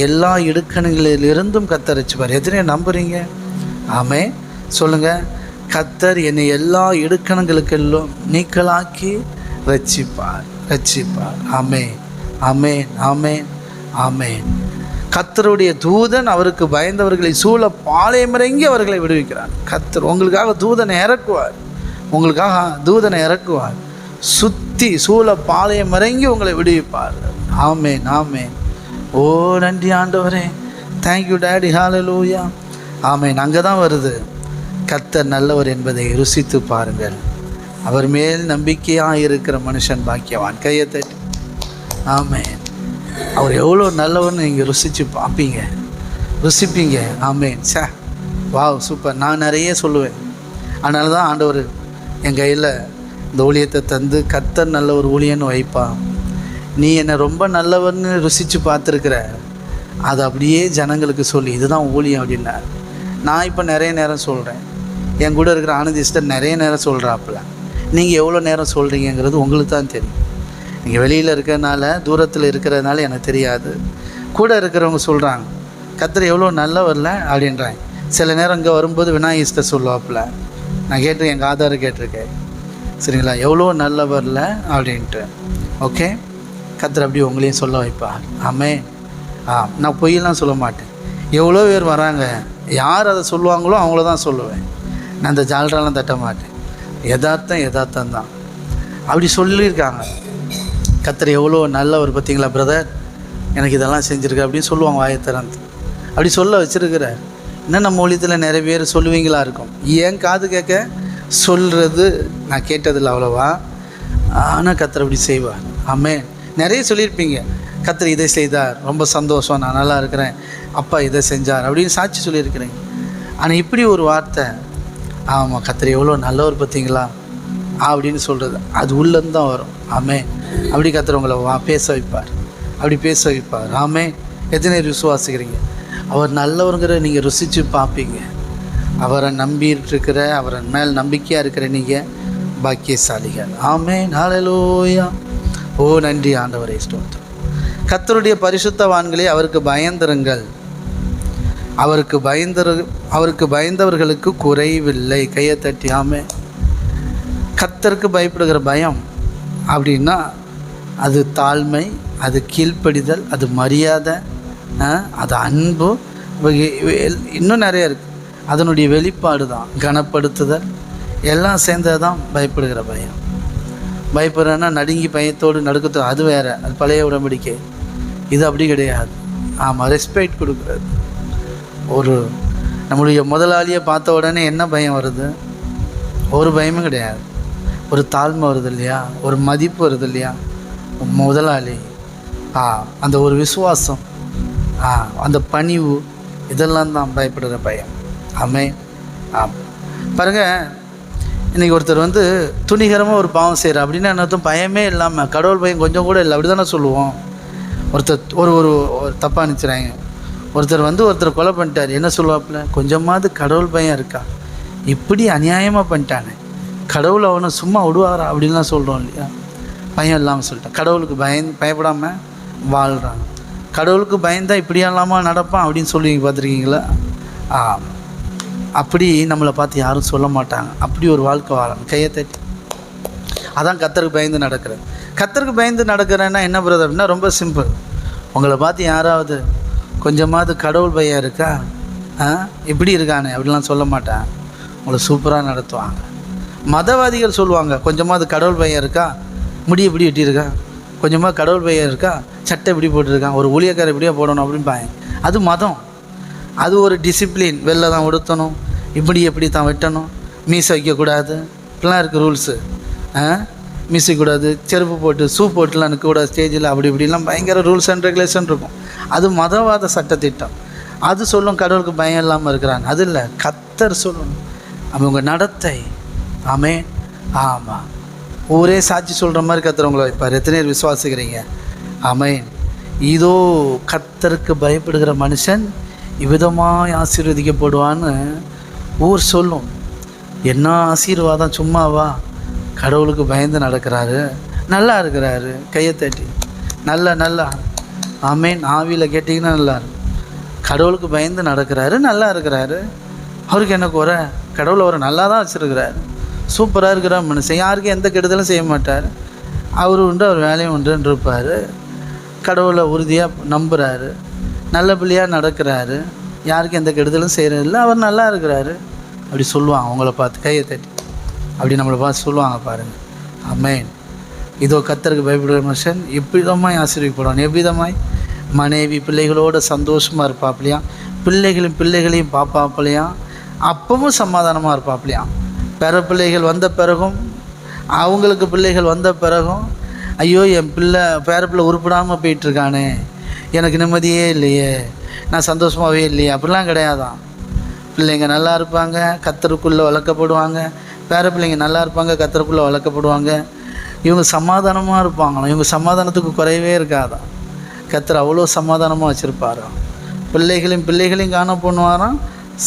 எல்லா இடுக்கண்களிலிருந்தும் கர்த்தர் ரட்சிப்பார். எத்தனையோ நம்புறீங்க? ஆமென். சொல்லுங்கள், கர்த்தர் என்னை எல்லா இடுக்கணங்களுக்கெல்லாம் நீக்கலாக்கி ரட்சிப்பார், ரட்சிப்பார். ஆமென், ஆமென், ஆமென், ஆமென். கர்த்தருடைய தூதன் அவருக்கு பயந்தவர்களை சூழ பாளையமிறங்கி அவர்களை விடுவிக்கிறார். கர்த்தர் உங்களுக்காக தூதனை இறக்குவார், உங்களுக்காக தூதனை இறக்குவார். சுற்றி சூழ பாளையமிறங்கி உங்களை விடுவிப்பார். ஆமென், ஆமென். ஓ நன்றி ஆண்டவரே, தேங்க்யூ டேடி, ஹல்லேலூயா. ஆமென். அங்கே தான் வருது, கர்த்தர் நல்லவர் என்பதை ருசித்து பாருங்கள், அவர் மேல் நம்பிக்கையாக இருக்கிற மனுஷன் பாக்கியவான். கையை தட்டி. ஆமென். அவர் எவ்வளோ நல்லவர்னு நீங்கள் ருசித்து பார்ப்பீங்க, ருசிப்பீங்க. ஆமென். Wow, super. நான் நிறைய சொல்லுவேன். அதனால தான் ஆண்டவர் என் கையில் இந்த ஊழியத்தை தந்து, கர்த்தர் நல்ல ஒரு ஊழியன்னு வைப்பா. நீ என்னை ரொம்ப நல்லவர்னு ருசித்து பார்த்துருக்குற, அதை அப்படியே ஜனங்களுக்கு சொல்லி இதுதான் ஊழியம் அப்படின்னார். நான் இப்போ நிறைய நேரம் சொல்கிறேன், என் கூட இருக்கிற ஆனந்தி சிஸ்டர் நிறைய நேரம் சொல்கிறாப்புல. நீங்கள் எவ்வளோ நேரம் சொல்கிறீங்கிறது உங்களுக்கு தான் தெரியும். நீங்கள் வெளியில் இருக்கிறதுனால, தூரத்தில் இருக்கிறதுனால எனக்கு தெரியாது. கூட இருக்கிறவங்க சொல்கிறாங்க, கர்த்தர் எவ்வளோ நல்லவர்ல அப்படின்றாங்க. சில நேரம் இங்கே வரும்போது விநாயகர் சிஸ்டர் சொல்லுவாப்புல, நான் கேட்டிருக்கேன், எங்கள் ஆதாரம் கேட்டிருக்கேன், சரிங்களா, எவ்வளோ நல்லவர்ல அப்படின்ட்டு. ஓகே, கர்த்தர் அப்படி உங்களையும் சொல்ல வைப்பார். ஆமென். நான் பொய்யெல்லாம் சொல்ல மாட்டேன். எவ்வளோ பேர் வராங்க, யார் அதை சொல்லுவாங்களோ அவங்கள தான் சொல்லுவேன். நான் அந்த ஜால்ரெல்லாம் தட்ட மாட்டேன். யதார்த்தம் தான். அப்படி சொல்லியிருக்காங்க, கர்த்தர் எவ்வளோ நல்லவர் பார்த்தீங்களா பிரதர், எனக்கு இதெல்லாம் செஞ்சுருக்க அப்படின்னு சொல்லுவாங்க வாயை திறந்து. அப்படி சொல்ல வச்சுருக்கிறார். இன்னும் நம்ம ஊழியத்தில் நிறைய பேர் சொல்லுவீங்களா இருக்கும். ஏன் காது கேட்க சொல்கிறது நான் கேட்டதில்லை அவ்வளோவா. ஆனால் கர்த்தர் அப்படி செய்வார். ஆமென். நிறைய சொல்லியிருப்பீங்க, கர்த்தர் இதை செய்தார், ரொம்ப சந்தோஷம், நான் நல்லா இருக்கிறேன், அப்பா இதை செஞ்சார் அப்படின்னு சாட்சி சொல்லியிருக்கிறேங்க. ஆனால் இப்படி ஒரு வார்த்தை, ஆமாம் கர்த்தர் எவ்வளோ நல்லவர் பார்த்தீங்களா அப்படின்னு சொல்கிறது, அது உள்ளேருந்து தான் வரும். ஆமென். அப்படி கர்த்தர் உங்களை பேச வைப்பார், அப்படி பேச வைப்பார். ஆமென். எத்தனை பேர் விசுவாசிக்கிறீங்க? அவர் நல்லவருங்கிற நீங்கள் ருசித்து பார்ப்பீங்க. அவரை நம்பிட்டுருக்கிற, அவரை மேல் நம்பிக்கையாக இருக்கிற நீங்கள் பாக்கியசாலிகள். ஆமென். ஹல்லேலூயா. ஓ நன்றி ஆண்டவரே, ஸ்தோத்திரம். கர்த்தருடைய பரிசுத்தவான்களே அவருக்கு பயந்திருங்கள், அவருக்கு பயந்தவர்களுக்கு குறைவில்லை. கையை தட்டி. ஆமென். கர்த்தருக்கு பயப்படுகிற பயம் அப்படின்னா அது தாழ்மை, அது கீழ்ப்படிதல், அது மரியாதை, அது அன்பு, இன்னும் நிறைய இருக்குது. அதனுடைய வெளிப்பாடு தான் கனப்படுத்துதல், எல்லாம் சேர்ந்தது தான் பயப்படுகிற பயம். பயப்படுறேன்னா நடுங்கி பயத்தோடு நடுக்கத்தோடு, அது வேறு, அது பழைய உடன்படிக்கை. இது அப்படி கிடையாது. ஆமாம், ரெஸ்பெக்ட் கொடுக்குறது. ஒரு நம்மளுடைய முதலாளியை பார்த்த உடனே என்ன பயம் வருது? ஒரு பயமும் கிடையாது. ஒரு தாழ்மை வருது இல்லையா, ஒரு மதிப்பு வருது இல்லையா, முதலாளி, அந்த ஒரு விசுவாசம், அந்த பணிவு, இதெல்லாம் தான் பயப்படுகிற பயம். ஆமென். பாருங்கள், இன்றைக்கி ஒருத்தர் துணிகரமாக ஒரு பாவம் செய்கிறார் அப்படின்னா என்ன பயமே இல்லாமல், கடவுள் பயம் கொஞ்சம் கூட இல்லை, அப்படி தானே சொல்லுவோம். ஒருத்தர் ஒரு தப்பாக நினச்சிறாங்க. ஒருத்தர் கொலை பண்ணிட்டார், என்ன சொல்லுவாப்புல, கொஞ்சமாவது கடவுள் பயம் இருக்கா, இப்படி அநியாயமாக பண்ணிட்டானே, கடவுள் அவனை சும்மா விடுவாரா அப்படின்லாம் சொல்கிறோம் இல்லையா. பயம் இல்லாமல் சொல்லிட்டான். கடவுளுக்கு பயப்படாமல் வாழ்கிறான். கடவுளுக்கு பயந்தால் இப்படியெல்லாமா நடப்பான் அப்படின்னு சொல்லுவீங்க, பார்த்துருக்கீங்களா? அப்படி நம்மளை பார்த்து யாரும் சொல்ல மாட்டாங்க. அப்படி ஒரு வாழ்க்கை வாழணும். கையை தட்டி. அதான் கர்த்தருக்கு பயந்து நடக்கிறது. கர்த்தருக்கு பயந்து நடக்கிறேன்னா என்ன பிரதர் அப்படின்னா ரொம்ப சிம்பிள். உங்களை பார்த்து யாராவது கொஞ்சமாவது கடவுள் பயம் இருக்கா, இப்படி இருக்கானே அப்படிலாம் சொல்ல மாட்டேன். உங்களை சூப்பராக நடத்துவாங்க. மதவாதிகள் சொல்லுவாங்க, கொஞ்சமாவது கடவுள் பயம் இருக்கா, முடி இப்படி வெட்டியிருக்கா, கொஞ்சமாக கடவுள் பயம் இருக்கா, சட்டை இப்படி போட்டுருக்கான், ஒரு ஊழியக்காரர் இப்படியே போடணும் அப்படின்னு பாயன். அது மதம், அது ஒரு டிசிப்ளின். வெளில தான் உடுத்தணும், இப்படி எப்படி தான் வெட்டணும், மீசை வைக்கக்கூடாது, இப்படிலாம் இருக்குது ரூல்ஸு. மீசை கூடாது, செருப்பு போட்டு ஷூ போட்டுலாம் நிற்கக்கூடாது ஸ்டேஜில், அப்படி இப்படிலாம் பயங்கர ரூல்ஸ் அண்ட் ரெகுலேஷன் இருக்கும். அது மதவாத சட்டத்திட்டம். அது சொல்லும் கடவுளுக்கு பயம் இல்லாமல் இருக்கிறாங்க. அது இல்லை, கர்த்தர் சொல்லணும் அவங்க நடத்தை. ஆமென். ஆமாம், ஊரே சாட்சி சொல்கிற மாதிரி கர்த்தர் உங்களை வைப்பார். எத்தனை பேர் விசுவாசிக்கிறீங்க? ஆமென். இதோ கர்த்தருக்கு பயப்படுகிற மனுஷன் இவ்விதமாக ஆசீர்வதிக்கப்படுவான்னு ஊர் சொல்லும். என்ன ஆசீர்வாதம், சும்மாவா? கடவுளுக்கு பயந்து நடக்கிறாரு, நல்லா இருக்கிறாரு. கையை தட்டி. நல்லா ஆமென். ஆவியில் கேட்டிங்கன்னா நல்லா இருக்கும். கடவுளுக்கு பயந்து நடக்கிறாரு, நல்லா இருக்கிறாரு. அவருக்கு என்ன குறை? கடவுள் அவரை நல்லா தான் வச்சுருக்கிறாரு. சூப்பராக இருக்கிற மனுஷன், யாருக்கும் எந்த கெடுதலும் செய்ய மாட்டார். அவர் உண்டு, அவர் வேலையும் உண்டுன்னு இருப்பார். கடவுளை உறுதியாக நம்புகிறாரு, நல்ல பிள்ளையாக நடக்கிறாரு, யாருக்கும் எந்த கெடுதலும் செய்கிறதில்ல, அவர் நல்லா இருக்கிறாரு. அப்படி சொல்லுவாங்க அவங்கள பார்த்து. கையை தட்டி அப்படி நம்மளை பார்த்து சொல்லுவாங்க பாருங்கள். ஆமென். இதோ கர்த்தருக்கு பயப்படுகிற மனுஷன் எவ்விதமாய் ஆசீர்வதிக்கப்படுவான். எவ்விதமாய்? மனைவி பிள்ளைகளோடு சந்தோஷமாக இருப்பாப்லையாம், பிள்ளைகளையும் பார்ப்பாப்லையாம், அப்பவும் சமாதானமாக இருப்பாப்லையாம். பிள்ளைகள் வந்த பிறகும், அவங்களுக்கு பிள்ளைகள் வந்த பிறகும், ஐயோ என் பேரப்பிள்ளை உருப்படாமல் போயிட்டுருக்கானே, எனக்கு நிம்மதியே இல்லையே, நான் சந்தோஷமாகவே இல்லையே, அப்படிலாம் கிடையாதான். பிள்ளைங்க நல்லா இருப்பாங்க, கர்த்தருக்குள்ளே வளர்க்கப்படுவாங்க. பிள்ளைங்க நல்லா இருப்பாங்க, கர்த்தருக்குள்ளே வளர்க்கப்படுவாங்க. இவங்க சமாதானமாக இருப்பாங்களாம். இவங்க சமாதானத்துக்கு குறையவே இருக்காதான். கர்த்தர் அவ்வளோ சமாதானமாக வச்சுருப்பாராம். பிள்ளைகளையும் காண பண்ணுவாராம்,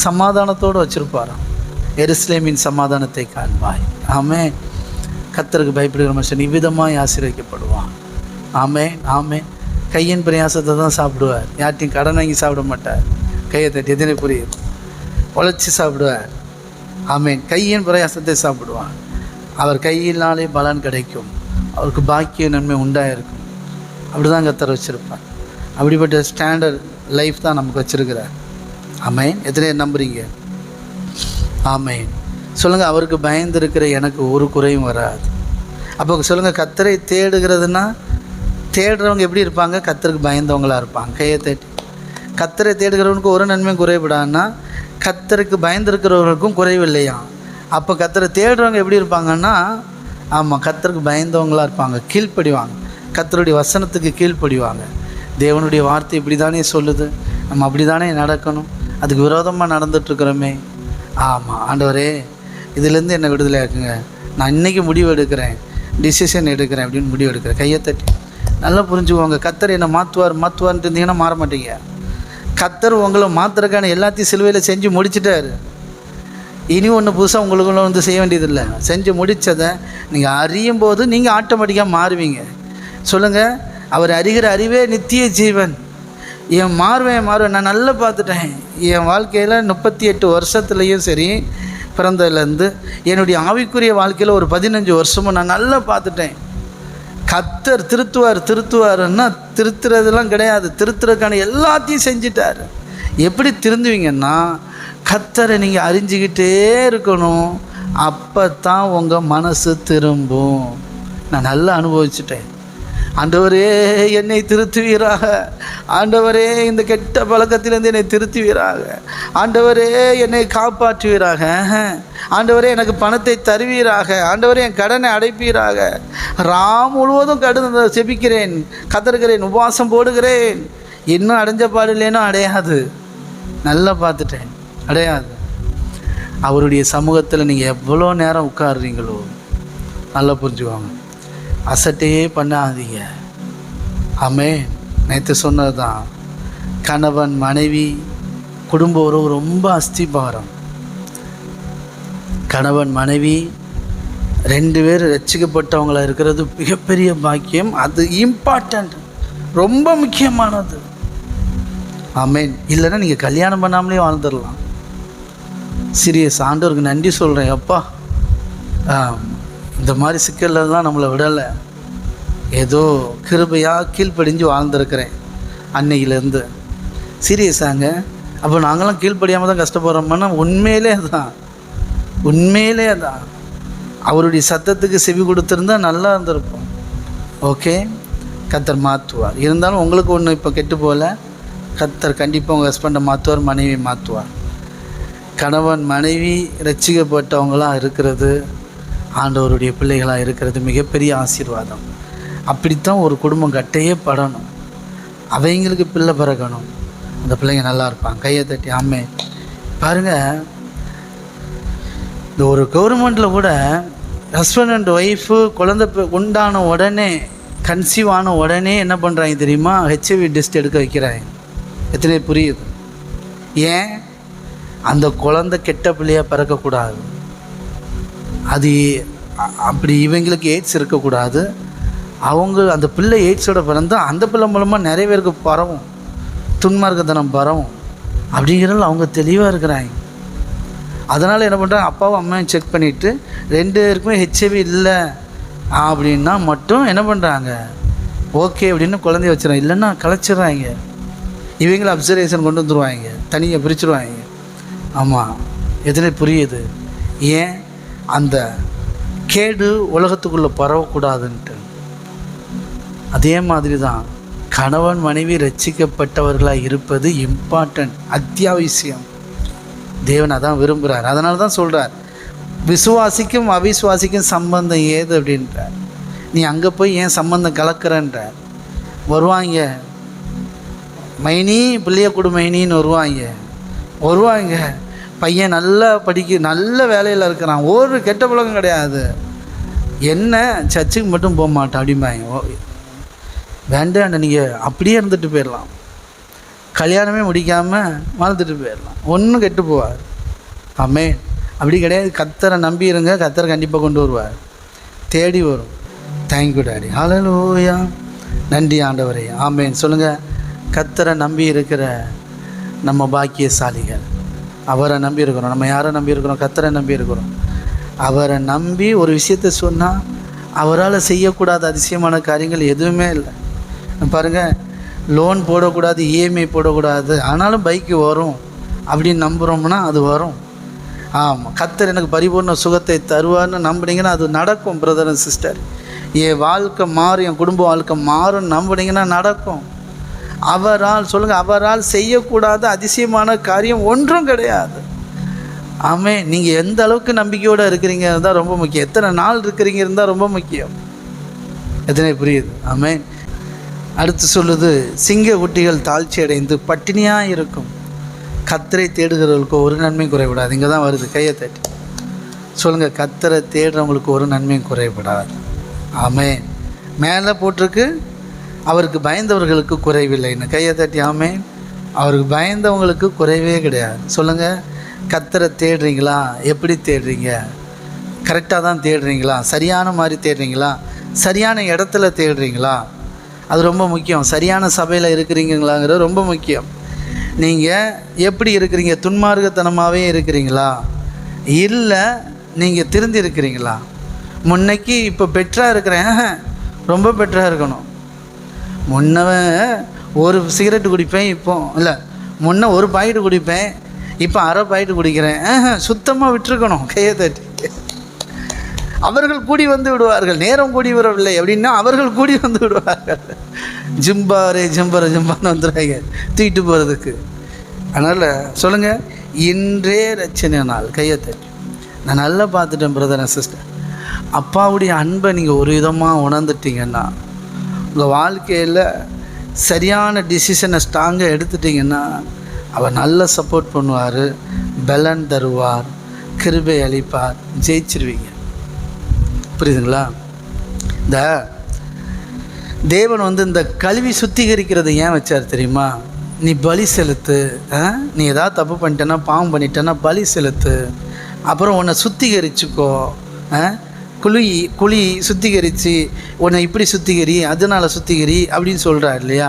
சமாதானத்தோடு வச்சுருப்பாராம். எருசலேமின் சமாதானத்தை காண்பாய். ஆமென். கர்த்தருக்கு பயப்படுகிற மனுஷன் இவ்விதமாக ஆசீர்வதிக்கப்படுவான். ஆமென் ஆமென். கையின் பிரயாசத்தை தான் சாப்பிடுவார். யார்ட்டையும் கடன் வாங்கி சாப்பிட மாட்டார். கையை தட்டி எத்தனை புரியுது? உழைச்சி சாப்பிடுவார். ஆமென். கையின் பிரயாசத்தை சாப்பிடுவார். அவர் கையினாலே பலன் கிடைக்கும். அவருக்கு பாக்கிய நன்மை உண்டாயிருக்கும். அப்படி தான் கர்த்தர் வச்சுருப்பார். அப்படிப்பட்ட ஸ்டாண்டர்ட் லைஃப் தான் நமக்கு வச்சுருக்கிறார். ஆமென். எத்தனை நம்புறீங்க? ஆமென். சொல்லுங்கள், அவருக்கு பயந்துருக்கிற எனக்கு ஒரு குறையும் வராது. அப்போ சொல்லுங்கள், கர்த்தரை தேடுகிறதுனா தேடுறவங்க எப்படி இருப்பாங்க? கர்த்தருக்கு பயந்தவங்களாக இருப்பாங்க. கையை தட்டி. கர்த்தரை தேடுகிறவனுக்கு ஒரு நன்மையும் குறைவிடான்னா கர்த்தருக்கு பயந்துருக்கிறவர்களுக்கும் குறைவில்லையா? அப்போ கர்த்தரை தேடுறவங்க எப்படி இருப்பாங்கன்னா, ஆமாம், கர்த்தருக்கு பயந்தவங்களாக இருப்பாங்க. கீழ்ப்படிவாங்க. கர்த்தருடைய வசனத்துக்கு கீழ்ப்படிவாங்க. தேவனுடைய வார்த்தை இப்படி தானே சொல்லுது, நம்ம அப்படி தானே நடக்கணும். அதுக்கு விரோதமாக நடந்துகிட்ருக்குறோமே. ஆமாம், ஆண்டவரே இதுலேருந்து என்னை விடுதலை ஆக்குங்க. நான் இன்றைக்கி முடிவு எடுக்கிறேன், டிசிஷன் எடுக்கிறேன் அப்படின்னு முடிவு எடுக்கிறேன். கையை தட்டி. நல்லா புரிஞ்சுக்குவாங்க. கர்த்தர் என்னை மாற்றுவார்ன்ட்டு இருந்தீங்கன்னா மாற மாட்டீங்க. கர்த்தர் உங்களை மாற்றுறதுக்கான எல்லாத்தையும் சிலுவையில் செஞ்சு முடிச்சிட்டாரு. இனி ஒன்று புதுசாக உங்களுக்குள்ள வந்து செய்ய வேண்டியதில்லை. செஞ்சு முடித்ததை நீங்கள் அறியும் போது நீங்கள் ஆட்டோமேட்டிக்காக மாறுவீங்க. சொல்லுங்கள், அவர் அறிகிற அறிவே நித்திய ஜீவன். என் மாறுவேன். நான் நல்லா பார்த்துட்டேன். என் வாழ்க்கையில் 38 வருஷத்துலேயும் சரி, பிறந்ததுலேருந்து என்னுடைய ஆவிக்குரிய வாழ்க்கையில் ஒரு 15 வருஷமும் நான் நல்லா பார்த்துட்டேன். கர்த்தர் திருத்துவாருன்னா திருத்துறதுலாம் கிடையாது. திருத்துறதுக்கான எல்லாத்தையும் செஞ்சிட்டார். எப்படி திருந்துவீங்கன்னா, கர்த்தரை நீங்கள் அறிஞ்சிக்கிட்டே இருக்கணும். அப்போ தான் உங்கள் மனசு திரும்பும். நான் நல்லா அனுபவிச்சுட்டேன். ஆண்டவரே என்னை திருத்துவீராக. ஆண்டவரே இந்த கெட்ட பழக்கத்திலேருந்து என்னை திருத்துவீராக. ஆண்டவரே என்னை காப்பாற்றுவீராக. ஆண்டவரே எனக்கு பணத்தை தருவீராக. ஆண்டவரே என் கடனை அடைப்பீராக. முழுவதும் கடுந்து செபிக்கிறேன், கதறுகிறேன், உபவாசம் போடுகிறேன். இன்னும் அடைஞ்ச பாடு இல்லைன்னா அடையாது. நல்லா பார்த்துட்டேன், அடையாது. அவருடைய சமூகத்தில் நீங்கள் எவ்வளோ நேரம் உட்காருறீங்களோ நல்லா புரிஞ்சுக்குவாங்க. அசட்டையே பண்ணாதீங்க. ஆமென். நேற்று சொன்னது தான், கணவன் மனைவி குடும்ப உறவு ரொம்ப அஸ்திபாரம். கணவன் மனைவி 2 பேர் ரட்சிக்கப்பட்டவங்களாக இருக்கிறது மிகப்பெரிய பாக்கியம். அது இம்பார்ட்டண்ட், ரொம்ப முக்கியமானது. ஆமென். இல்லைன்னா நீங்கள் கல்யாணம் பண்ணாமலே வாழ்ந்துடலாம். சீரியஸ். ஆண்டவருக்கு நன்றி சொல்கிறேன். அப்பா, இந்த மாதிரி சிக்கல்லாம் நம்மளை விடலை. ஏதோ கிருபையாக கீழ்ப்படிஞ்சு வாழ்ந்துருக்கிறேன் அன்னையிலேருந்து. சீரியஸாங்க. அப்போ நாங்களாம் கீழ்ப்படியாமல் தான் கஷ்டப்படுறோம்னா உண்மையிலே தான் அவருடைய சத்தத்துக்கு செவி கொடுத்துருந்தா நல்லா இருந்திருப்போம். ஓகே, கர்த்தர் மாற்றுவார். இருந்தாலும் உங்களுக்கு ஒன்று இப்போ கெட்டு போகல. கர்த்தர் கண்டிப்பாக உங்கள் ஹஸ்பண்டை மாற்றுவார், மனைவி மாற்றுவார். கணவன் மனைவி ரட்சிக்கப்பட்டவங்களாக இருக்கிறது, ஆண்டவருடைய பிள்ளைகளாக இருக்கிறது மிகப்பெரிய ஆசீர்வாதம். அப்படித்தான் ஒரு குடும்பம் கட்டையே படணும். அவங்களுக்கு பிள்ளை பிறக்கணும், அந்த பிள்ளைங்க நல்லா இருப்பாங்க. கையை தட்டி. ஆமே. பாருங்கள், இந்த ஒரு கவர்மெண்ட்டில் கூட ஹஸ்பண்ட் அண்ட் ஒய்ஃபு குழந்தை உண்டான உடனே, கன்சீவ் ஆன உடனே என்ன பண்ணுறாங்க தெரியுமா? HIV டெஸ்ட் எடுக்க வைக்கிறாங்க. எத்தனை புரியுது? ஏன்? அந்த குழந்தை கெட்ட பிள்ளையாக பிறக்கக்கூடாது. அது அப்படி இவங்களுக்கு எய்ட்ஸ் இருக்கக்கூடாது. அவங்க அந்த பிள்ளை எய்ட்ஸோட பிறந்தால் அந்த பிள்ளை மூலமாக நிறைய பேருக்கு பரவும், துன்மார்க்கத்தனம் பரவும். அப்படிங்கிறதுல அவங்க தெளிவாக இருக்கிறாங்க. அதனால் என்ன பண்ணுறாங்க, அப்பாவும் அம்மாவும் செக் பண்ணிவிட்டு 2 பேருக்குமே HIV இல்லை அப்படின்னா மட்டும் என்ன பண்ணுறாங்க, ஓகே அப்படின்னு குழந்தைய வச்சுறாங்க. இல்லைன்னா கலைச்சிட்றாங்க. இவங்களை அப்சர்வேஷன் கொண்டு வந்துடுவாங்க, தனியாக பிரிச்சுடுவாங்க. ஆமாம், எதுனே புரியுது? ஏன்? அந்த கேடு உலகத்துக்குள்ளே பரவக்கூடாதுன்ட்டு. அதே மாதிரி தான் கணவன் மனைவி ரட்சிக்கப்பட்டவர்களாக இருப்பது இம்பார்ட்டன்ட், அத்தியாவசியம். தேவன் அதான் விரும்புகிறார். அதனால தான் சொல்கிறார், விசுவாசிக்கும் அவிசுவாசிக்கும் சம்பந்தம் ஏது அப்படின்றார். நீ அங்கே போய் ஏன் சம்பந்தம் கலக்கிறன்றார். வருவாங்க, மைனி பிள்ளைய கொடு மைனின்னு வருவாங்க. பையன் நல்லா நல்ல வேலையில் இருக்கிறான், ஒரு கெட்ட பழக்கம் கிடையாது, என்ன சர்ச்சுக்கு மட்டும் போக மாட்டான் அப்படிம்பாங்க. வேண்டாம், நீங்கள் அப்படியே இருந்துட்டு போயிடலாம், கல்யாணமே முடிக்காமல் வாழ்ந்துட்டு போயிடலாம், ஒன்றும் கெட்டு போவார். ஆமென். அப்படி கிடையாது. கர்த்தரை நம்பி இருங்க, கர்த்தரை கண்டிப்பாக கொண்டு வருவார், தேடி வரும். Thank you daddy. ஹல்லேலூயா. நன்றி ஆண்டவரே. ஆமென். சொல்லுங்கள், கர்த்தரை நம்பி இருக்கிற நம்ம பாக்கியசாலிகள். அவரை நம்பி இருக்கிறோம். நம்ம யாரை நம்பி இருக்கிறோம்? கர்த்தரை நம்பி இருக்கிறோம். அவரை நம்பி ஒரு விஷயத்தை சொன்னால் அவரால் செய்யக்கூடாத அதிசயமான காரியங்கள் எதுவுமே இல்லை. பாருங்கள், லோன் போடக்கூடாது, இஎம்ஐ போடக்கூடாது, ஆனாலும் பைக்கு வரும் அப்படின்னு நம்புகிறோம்னா அது வரும். ஆமாம், கர்த்தர் எனக்கு பரிபூர்ண சுகத்தை தருவார்னு நம்பினீங்கன்னா அது நடக்கும். பிரதர் அண்ட் சிஸ்டர், என் வாழ்க்கை மாறும், என் குடும்ப வாழ்க்கை மாறும் நம்பினீங்கன்னா நடக்கும். அவரால், சொல்லுங்கள், அவரால் செய்யக்கூடாத அதிசயமான காரியம் ஒன்றும் கிடையாது. ஆமென். நீங்கள் எந்த அளவுக்கு நம்பிக்கையோடு இருக்கிறீங்க இருந்தால் ரொம்ப முக்கியம். எத்தனை நாள் இருக்கிறீங்க இருந்தால் ரொம்ப முக்கியம். எத்தனை புரியுது? ஆமென். அடுத்து சொல்லுது, சிங்க குட்டிகள் தாழ்ச்சி அடைந்து பட்டினியாக இருக்கும், கர்த்தரை தேடுகிறவர்களுக்கு ஒரு நன்மையும் குறைபடாது. இங்கே தான் வருது, கையை தட்டி சொல்லுங்கள், கர்த்தரை தேடுறவங்களுக்கு ஒரு நன்மையும் குறைபடாது. ஆமென். மேலே போட்டிருக்கு, அவருக்கு பயந்தவர்களுக்கு குறைவில்லைன்னு. கையை தட்டி ஆமென். அவருக்கு பயந்தவங்களுக்கு குறைவே கிடையாது. சொல்லுங்கள், கர்த்தரை தேடுறீங்களா? எப்படி தேடுறீங்க? கரெக்டாக தான் தேடுறீங்களா? சரியான மாதிரி தேடுறீங்களா? சரியான இடத்துல தேடுறீங்களா? அது ரொம்ப முக்கியம். சரியான சபையில் இருக்கிறீங்களாங்கிறது ரொம்ப முக்கியம். நீங்கள் எப்படி இருக்கிறீங்க? துன்மார்க்கத்தனமாகவே இருக்கிறீங்களா, இல்லை நீங்கள் திருந்தி இருக்கிறீங்களா? முன்னைக்கு இப்போ பெட்டராக இருக்கிறேன், ரொம்ப பெட்டராக இருக்கணும். முன்னவன் ஒரு சிகரெட்டு குடிப்பேன், இப்போ இல்லை, முன்ன ஒரு பாக்கெட்டு குடிப்பேன், இப்போ அரை பாக்கெட்டு குடிக்கிறேன். சுத்தமாக விட்டுருக்கணும். கையை தட்டி. அவர்கள் கூடி வந்து விடுவார்கள். நேரம் கூடி வரவில்லை அப்படின்னா அவர்கள் கூடி வந்து விடுவார்கள். ஜிம்பாரே ஜிம்பர ஜிம்பான்னு வந்துடுவாங்க தூக்கிட்டு போகிறதுக்கு. அதனால் சொல்லுங்கள், இன்றே ரட்சணை நாள். கையை தட்டி. நான் நல்லா பார்த்துட்டேன் பிரதர் அண்ட் சிஸ்டர். அப்பாவுடைய அன்பை நீங்கள் ஒரு விதமாக உணர்ந்துட்டீங்கன்னா, உங்கள் வாழ்க்கையில் சரியான டிசிஷனை ஸ்ட்ராங்காக எடுத்துட்டிங்கன்னா, அவர் நல்ல சப்போர்ட் பண்ணுவார், பலன் தருவார், கிருபை அளிப்பார், ஜெயிச்சிருவீங்க. புரியுதுங்களா? இந்த தேவன் இந்த கழுவி சுத்திகரிக்கிறதை ஏன் வச்சார் தெரியுமா? நீ பலி செலுத்து, நீ ஏதாவது தப்பு பண்ணிட்டேன்னா, பாவம் பண்ணிட்டேன்னா பலி செலுத்து, அப்புறம் உன்னை சுத்திகரிச்சுக்கோ, குழி சுத்திகரித்து உன்னை இப்படி சுத்திகரி, அதனால் சுத்திகரி அப்படின்னு சொல்கிறார் இல்லையா?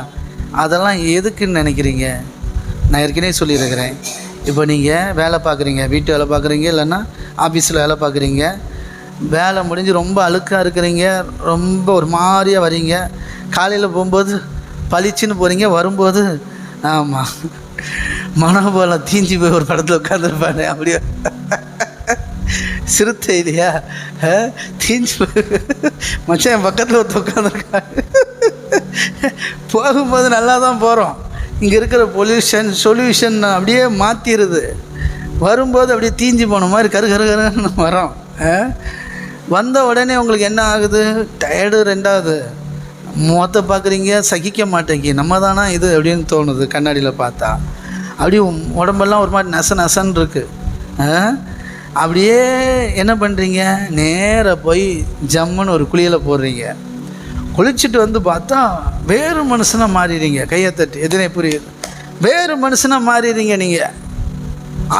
அதெல்லாம் எதுக்குன்னு நினைக்கிறீங்க? நான் ஏற்கனவே சொல்லியிருக்கிறேன். இப்போ நீங்கள் வேலை பார்க்குறீங்க, வீட்டு வேலை பார்க்குறீங்க, இல்லைன்னா ஆஃபீஸில் வேலை பார்க்குறீங்க, வேலை முடிஞ்சு ரொம்ப அழுக்காக இருக்கிறீங்க, ரொம்ப ஒரு மாதிரியாக வரீங்க, காலையில் போகும்போது பளிச்சுன்னு போகிறீங்க, வரும்போது ஆமாம் மனோபலம் தீஞ்சி போய் ஒரு படத்தில் உட்காந்துருப்பானே, அப்படியே சிறுத்தை இல்லையா, தீஞ்சு போய் மச்சான் என் பக்கத்தில் ஒருத்த உட்காந்துருக்காங்க. போகும்போது நல்லா தான் போகிறோம், இங்கே இருக்கிற சொல்யூஷன் அப்படியே மாற்றிடுது, வரும்போது அப்படியே தீஞ்சு போன மாதிரி கருன்னு வரோம். வந்த உடனே உங்களுக்கு என்ன ஆகுது? டயர்டு. ரெண்டாவது முகத்தை பார்க்குறீங்க, சகிக்க மாட்டேங்கி, நம்ம தானா இது அப்படின்னு தோணுது கண்ணாடியில் பார்த்தா. அப்படியே உடம்பெல்லாம் ஒரு மாதிரி நசன்னு இருக்குது. அப்படியே என்ன பண்ணுறீங்க? நேராக போய் ஜம்முன்னு ஒரு குளியலை போடுறீங்க. குளிச்சுட்டு பார்த்தா வேறு மனுஷனாக மாறிடுறீங்க. கையை தட்டி. எதுனே புரியுது? வேறு மனுஷனாக மாறிடுறீங்க. நீங்கள்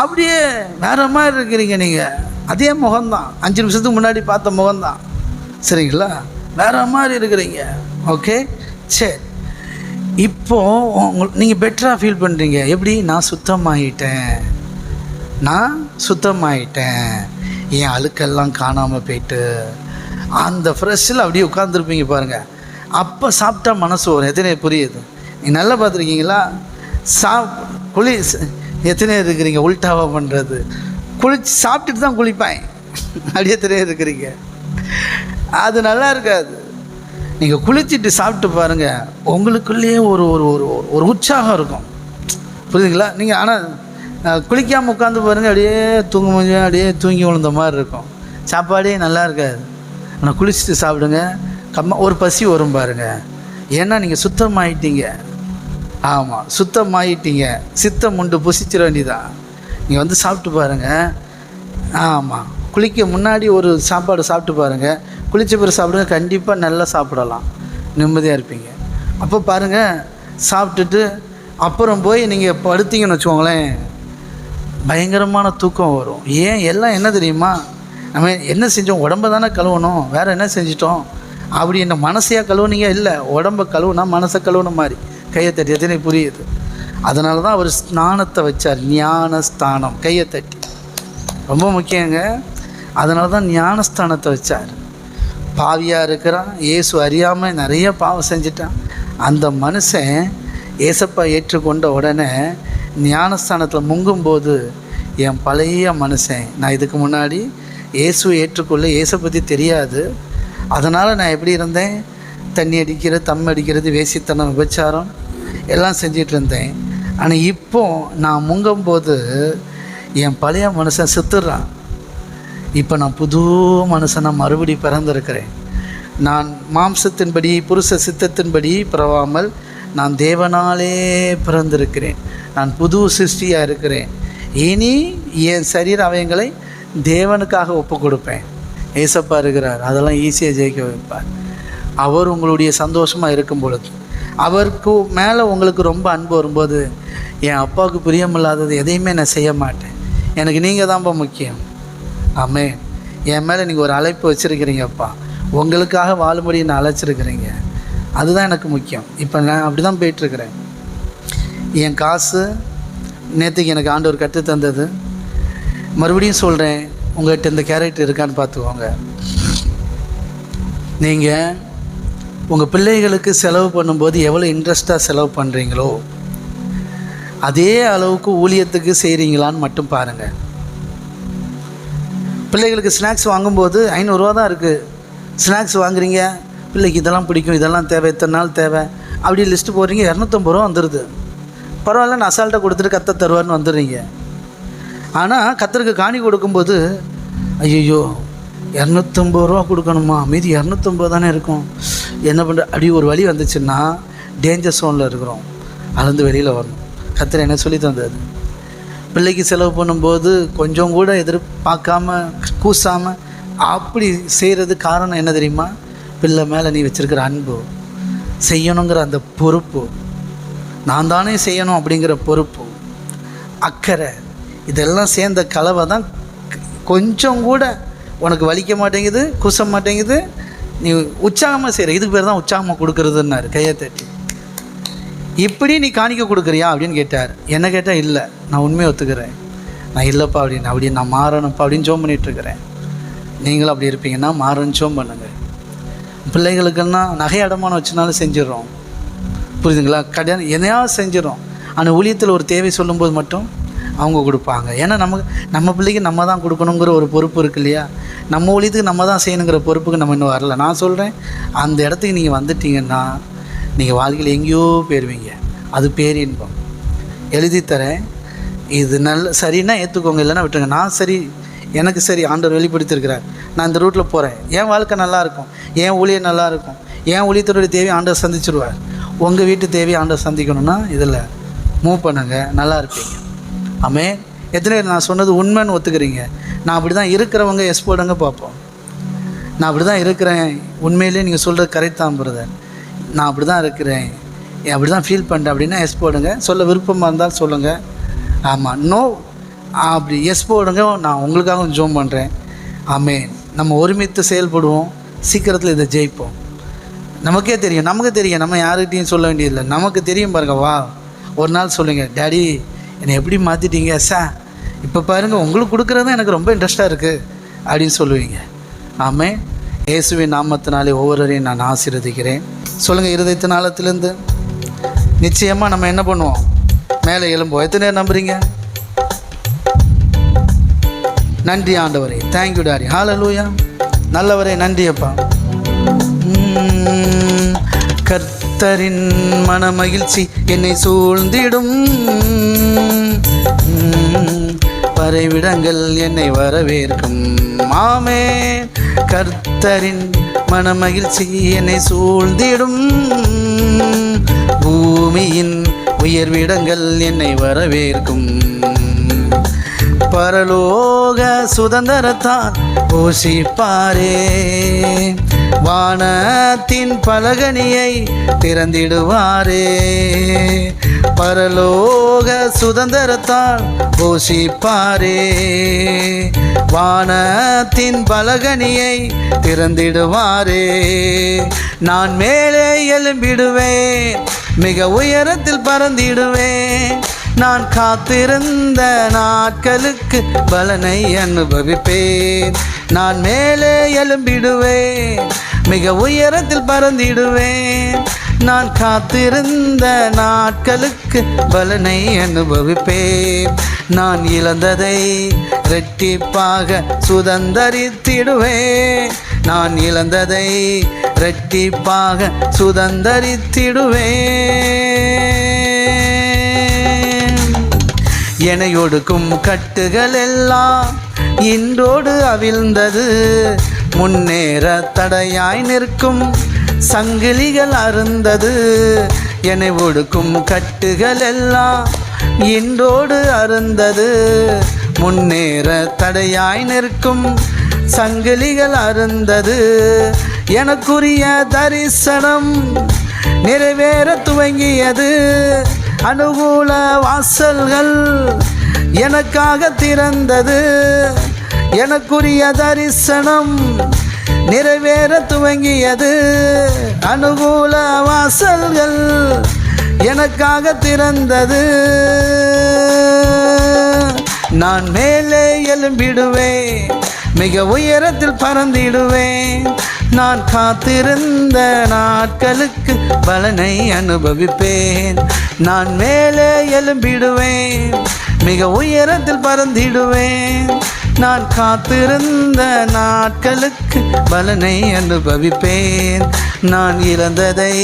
அப்படியே வேறு மாதிரி இருக்கிறீங்க. நீங்கள் அதே முகம்தான், 5 நிமிஷத்துக்கு முன்னாடி பார்த்த முகம்தான். சரிங்களா? வேறு மாதிரி இருக்கிறீங்க. ஓகே, சரி. இப்போது நீங்கள் பெட்டராக ஃபீல் பண்ணுறீங்க. எப்படி? நான் சுத்தமாயிட்டேன், என் அழுக்கெல்லாம் காணாமல் போயிட்டு, அந்த ஃப்ரெஷ்ஷில் அப்படியே உட்காந்துருப்பீங்க பாருங்கள். அப்போ சாப்பிட்டா மனசு வரும். எத்தனை புரியுது? நீங்கள் நல்லா பார்த்துருக்கீங்களா? குளி எத்தனை இருக்கிறீங்க உல்டாவாக பண்ணுறது? குளிச்சு சாப்பிட்டுட்டு தான் குளிப்பேன் அப்படியே எத்தனை இருக்கிறீங்க? அது நல்லா இருக்காது. நீங்கள் குளிச்சுட்டு சாப்பிட்டு பாருங்கள், உங்களுக்குள்ளேயே ஒரு ஒரு ஒரு உற்சாகம் இருக்கும். புரியுதுங்களா? நீங்கள் ஆனால் குளிக்காமல் உட்காந்து பாருங்கள், அப்படியே அப்படியே தூங்கி விழுந்த மாதிரி இருக்கும். சாப்பாடே நல்லா இருக்காது. ஆனால் குளிச்சுட்டு சாப்பிடுங்க, ஒரு பசி வரும் பாருங்கள். ஏன்னா நீங்கள் சுத்தமாயிட்டீங்க. ஆமாம், சுத்தமாயிட்டீங்க. சித்தம் உண்டு புசிச்சிட வேண்டியதான். நீங்கள் சாப்பிட்டு பாருங்கள். ஆமாம், குளிக்க முன்னாடி ஒரு சாப்பாடு சாப்பிட்டு பாருங்கள், குளித்த பிறகு சாப்பிடுங்க, கண்டிப்பாக நல்லா சாப்பிடலாம், நிம்மதியாக இருப்பீங்க. அப்போ பாருங்கள், சாப்பிட்டுட்டு அப்புறம் போய் நீங்கள் படுத்தீங்கன்னு வச்சுக்கோங்களேன், பயங்கரமான தூக்கம் வரும். ஏன்? எல்லாம் என்ன தெரியுமா, நம்ம என்ன செஞ்சோம்? உடம்பை தானே கழுவணும், வேறு என்ன செஞ்சிட்டோம் அப்படி. என்ன மனசையாக கழுவுனீங்க? இல்லை, உடம்பை கழுவுனா மனசை கழுவுன மாதிரி. கையை தட்டி, எத்தனை புரியுது? அதனால தான் அவர் ஸ்நானத்தை வச்சார், ஞானஸ்தானம். கையை தட்டி, ரொம்ப முக்கியங்க. அதனால தான் ஞானஸ்தானத்தை வச்சார். பாவியாக இருக்கிறான், இயேசு அறியாமல் நிறைய பாவம் செஞ்சிட்டான். அந்த மனுஷன் ஏசப்பா ஏற்றுக்கொண்ட உடனே ஞானஸ்தானத்தில் முங்கும்போது, என் பழைய மனுஷன், நான் இதுக்கு முன்னாடி இயேசுவை ஏற்றுக்கொள்ள இயேசை பற்றி தெரியாது, அதனால் நான் எப்படி இருந்தேன், தண்ணி அடிக்கிறது, தம் அடிக்கிறது, வேசித்தனம், விபச்சாரம் எல்லாம் செஞ்சிட்டு இருந்தேன். ஆனால் இப்போ நான் முங்கும்போது என் பழைய மனுஷன் செத்துடுறான். இப்போ நான் புது மனுஷனாக மறுபடி பிறந்திருக்கிறேன். நான் மாம்சத்தின்படி புருஷ சித்தத்தின்படி பிறவாமல் நான் தேவனாலே பிறந்திருக்கிறேன். நான் புது சிருஷ்டியாக இருக்கிறேன். இனி என் சரீர அவயங்களை தேவனுக்காக ஒப்பு கொடுப்பேன். ஏசப்பா இருக்கிறார், அதெல்லாம் ஈஸியாக ஜெயிக்க வைப்பார். அவர் உங்களுடைய சந்தோஷமாக இருக்கும் பொழுது, அவருக்கு மேலே உங்களுக்கு ரொம்ப அன்பு வரும்போது, என் அப்பாவுக்கு பிரியமில்லாதது எதையுமே நான் செய்ய மாட்டேன், எனக்கு நீங்கள் தான்ப்பா முக்கியம். ஆமே, என் மேலே நீங்கள் ஒரு அழைப்பு வச்சுருக்கிறீங்கப்பா, உங்களுக்காக வாழும்படி நான் அழைச்சிருக்கிறீங்க, அதுதான் எனக்கு முக்கியம். இப்போ நான் அப்படி தான் போயிட்டுருக்கிறேன். என் காசு நேற்றுக்கு எனக்கு ஆண்டவர் கற்று தந்தது. மறுபடியும் சொல்கிறேன், உங்கள்கிட்ட இந்த கேரக்டர் இருக்கான்னு பார்த்துக்கோங்க. நீங்கள் உங்கள் பிள்ளைகளுக்கு செலவு பண்ணும்போது எவ்வளோ இன்ட்ரெஸ்ட்டாக செலவு பண்ணுறீங்களோ அதே அளவுக்கு ஊழியத்துக்கு செய்கிறீங்களான்னு மட்டும் பாருங்கள். பிள்ளைகளுக்கு ஸ்நாக்ஸ் வாங்கும்போது 500 ரூபா தான் இருக்குது, ஸ்நாக்ஸ் வாங்குறீங்க, பிள்ளைக்கு இதெல்லாம் பிடிக்கும், இதெல்லாம் தேவை, இத்தனை நாள் தேவை, அப்படி லிஸ்ட்டு போடுறீங்க, 250 ரூபா வந்துடுது. பரவாயில்ல, நான் அசால்ட்டாக கொடுத்துட்டு கத்த தருவார்னு வந்துடுறீங்க. ஆனால் கத்தருக்கு காணி கொடுக்கும்போது, ஐயோ 250 ரூபா கொடுக்கணுமா, மீதி 250 தானே இருக்கும், என்ன பண்ணுற, அப்படி ஒரு வழி வந்துச்சுன்னா டேஞ்சர் ஜோனில் இருக்கிறோம், அதுலேருந்து வெளியில் வரணும். கத்தர் என்ன சொல்லி தந்தது? பிள்ளைக்கு செலவு பண்ணும்போது கொஞ்சம் கூட எதிர்பார்க்காம கூசாமல் அப்படி செய்கிறது காரணம் என்ன தெரியுமா? பிள்ளை மேலே நீ வச்சுருக்கிற அன்பு, செய்யணுங்கிற அந்த பொறுப்பு, நான் தானே செய்யணும் அப்படிங்கிற பொறுப்பு, அக்கறை, இதெல்லாம் சேர்ந்த கலவை தான் கொஞ்சம் கூட உனக்கு வலிக்க மாட்டேங்குது, கூச மாட்டேங்குது, நீ உற்சாகமாக செய்கிற. இதுக்கு பேர் தான் உற்சாகமாக கொடுக்குறதுன்னாரு. கையை தட்டி, இப்படி நீ காணிக்க கொடுக்குறியா அப்படின்னு கேட்டார். என்ன கேட்டால் இல்லை, நான் உண்மையை ஒத்துக்கிறேன், நான் இல்லைப்பா அப்படின்னு நான் மாறணும்ப்பா அப்படின்னு ஜோம் பண்ணிகிட்ருக்கிறேன். நீங்களும் அப்படி இருப்பீங்கன்னா மாறன்னு ஜோம் பண்ணுங்கள். பிள்ளைகளுக்குன்னா நகை அடமானம் வச்சுனாலும் செஞ்சிடறோம், புரியுதுங்களா? கல்யாணம் எதையாவது செஞ்சிடறோம். ஆனால் ஊழியத்தில் ஒரு தேவை சொல்லும்போது மட்டும் அவங்க கொடுப்பாங்க. ஏன்னா நம்ம பிள்ளைக்கு நம்ம தான் கொடுக்கணுங்கிற ஒரு பொறுப்பு இருக்குது இல்லையா? நம்ம ஊழியத்துக்கு நம்ம தான் செய்யணுங்கிற பொறுப்புக்கு நம்ம இன்னும் வரல. நான் சொல்கிறேன், அந்த இடத்துக்கு நீங்கள் வந்துட்டீங்கன்னா நீங்கள் வாழ்க்கையில் எங்கேயோ போயிடுவீங்க. அது பேரின்பம். எழுதி தரேன், இது நல்ல சரின்னா ஏற்றுக்கோங்க, இல்லைன்னா விட்டுருங்க. நான் சரி, எனக்கு சரி, ஆண்டவர் வெளிப்படுத்தியிருக்கிறார், நான் இந்த ரூட்டில் போகிறேன், என் வாழ்க்கை நல்லாயிருக்கும், என் ஊழியம் நல்லாயிருக்கும், என் ஊழியத்தோடைய தேவையை ஆண்டவர் சந்திச்சிருவார். உங்கள் வீட்டு தேவையை ஆண்டவர் சந்திக்கணும்னா இதில் மூவ் பண்ணுங்க, நல்லா இருப்பீங்க. ஆமே. எத்தனை பேர் நான் சொன்னது உண்மைன்னு ஒத்துக்கிறீங்க? நான் அப்படி தான் இருக்கிறவங்க எஸ் போடுங்க பார்ப்போம். நான் அப்படி தான் இருக்கிறேன், உண்மையிலே நீங்கள் சொல்கிறது கரெக்ட் தான் பிரதர், நான் அப்படி தான் இருக்கிறேன், அப்படி தான் ஃபீல் பண்ணுறேன் அப்படின்னா எஸ் போடுங்க. சொல்ல விருப்பமாக இருந்தால் சொல்லுங்கள். ஆமாம், நோ அப்படி எஸ் போடுங்க, நான் உங்களுக்காக ஜோம் பண்ணுறேன். ஆமே. நம்ம ஒருமித்து செயல்படுவோம், சீக்கிரத்தில் இதை ஜெயிப்போம். நமக்கே தெரியும், நம்ம யாருக்கிட்டையும் சொல்ல வேண்டியதில்லை, நமக்கு தெரியும். பாருங்கள், வா ஒரு நாள் சொல்லுங்கள், டேடி என்னை எப்படி மாற்றிட்டீங்க சார், இப்போ பாருங்கள் உங்களுக்கு கொடுக்குறது தான் எனக்கு ரொம்ப இன்ட்ரெஸ்ட்டாக இருக்குது அப்படின்னு சொல்லுவீங்க. ஆமே. இயேசுவின் நாமத்தினாலே ஒவ்வொருவரையும் நான் ஆசீர்வதிக்கிறேன். சொல்லுங்கள், இருதயத்தின் ஆழத்திலேருந்து. நிச்சயமாக நம்ம என்ன பண்ணுவோம்? மேலே எழும்புவோம். எத்தனை நேரம் நம்புறீங்க? நன்றி ஆண்டவரே, தேங்க்யூ டாடி, ஹல்லேலூயா. நல்லவரே, நன்றி அப்பா. கர்த்தரின் மனமகிழ்ச்சி என்னை சூழ்ந்திடும், பறைவிடங்கள் என்னை வரவேற்கும். ஆமே. கர்த்தரின் மனமகிழ்ச்சி என்னை சூழ்ந்திடும், பூமியின் உயர்விடங்கள் என்னை வரவேற்கும். பரலோக சுதந்திரத்தால் போஷிப்பாரே. வானத்தின் பலகனியை திறந்திடுவாரே. பரலோக சுதந்திரத்தால் போஷிப்பாரே. வானத்தின் பலகனியை திறந்திடுவாரே. நான் மேலே எழும்பிடுவேன், மிக உயரத்தில் பறந்திடுவேன். நான் காத்திருந்த நாட்களுக்கு பலனை அனுபவிப்பேன். நான் மேலே எழும்பிடுவேன், மிக உயரத்தில் பறந்திடுவேன். நான் காத்திருந்த நாட்களுக்கு பலனை அனுபவிப்பேன். நான் இழந்ததை இரட்டிப்பாக சுதந்தரித்திடுவேன். நான் இழந்ததை இரட்டிப்பாக சுதந்தரித்திடுவேன். என்னை ஒடுக்கும் கட்டுகள் எல்லாம் இன்றோடு அவிழ்ந்தது. முன்னேற தடையாய் நிற்கும் சங்கிலிகள் அருந்தது. என்னை ஒடுக்கும் கட்டுகள் எல்லாம் இன்றோடு அருந்தது. முன்னேற தடையாய் நிற்கும் சங்கிலிகள் அருந்தது. எனக்குரிய தரிசனம் நிறைவேற துவங்கியது. அனுகூல வாசல்கள் எனக்காக திறந்தது. எனக்குரிய தரிசனம் நிறைவேற துவங்கியது. அனுகூல வாசல்கள் எனக்காக திறந்தது. நான் மேலே எழும்பிடுவேன், மிக உயரத்தில் பறந்திடுவேன். நான் காத்திருந்த நாட்களுக்கு பலனை அனுபவிப்பேன். நான் மேலே எழும்பிடுவேன், மிக உயரத்தில் பறந்திடுவேன். நான் காத்திருந்த நாட்களுக்கு பலனை அனுபவிப்பேன். நான் இழந்ததை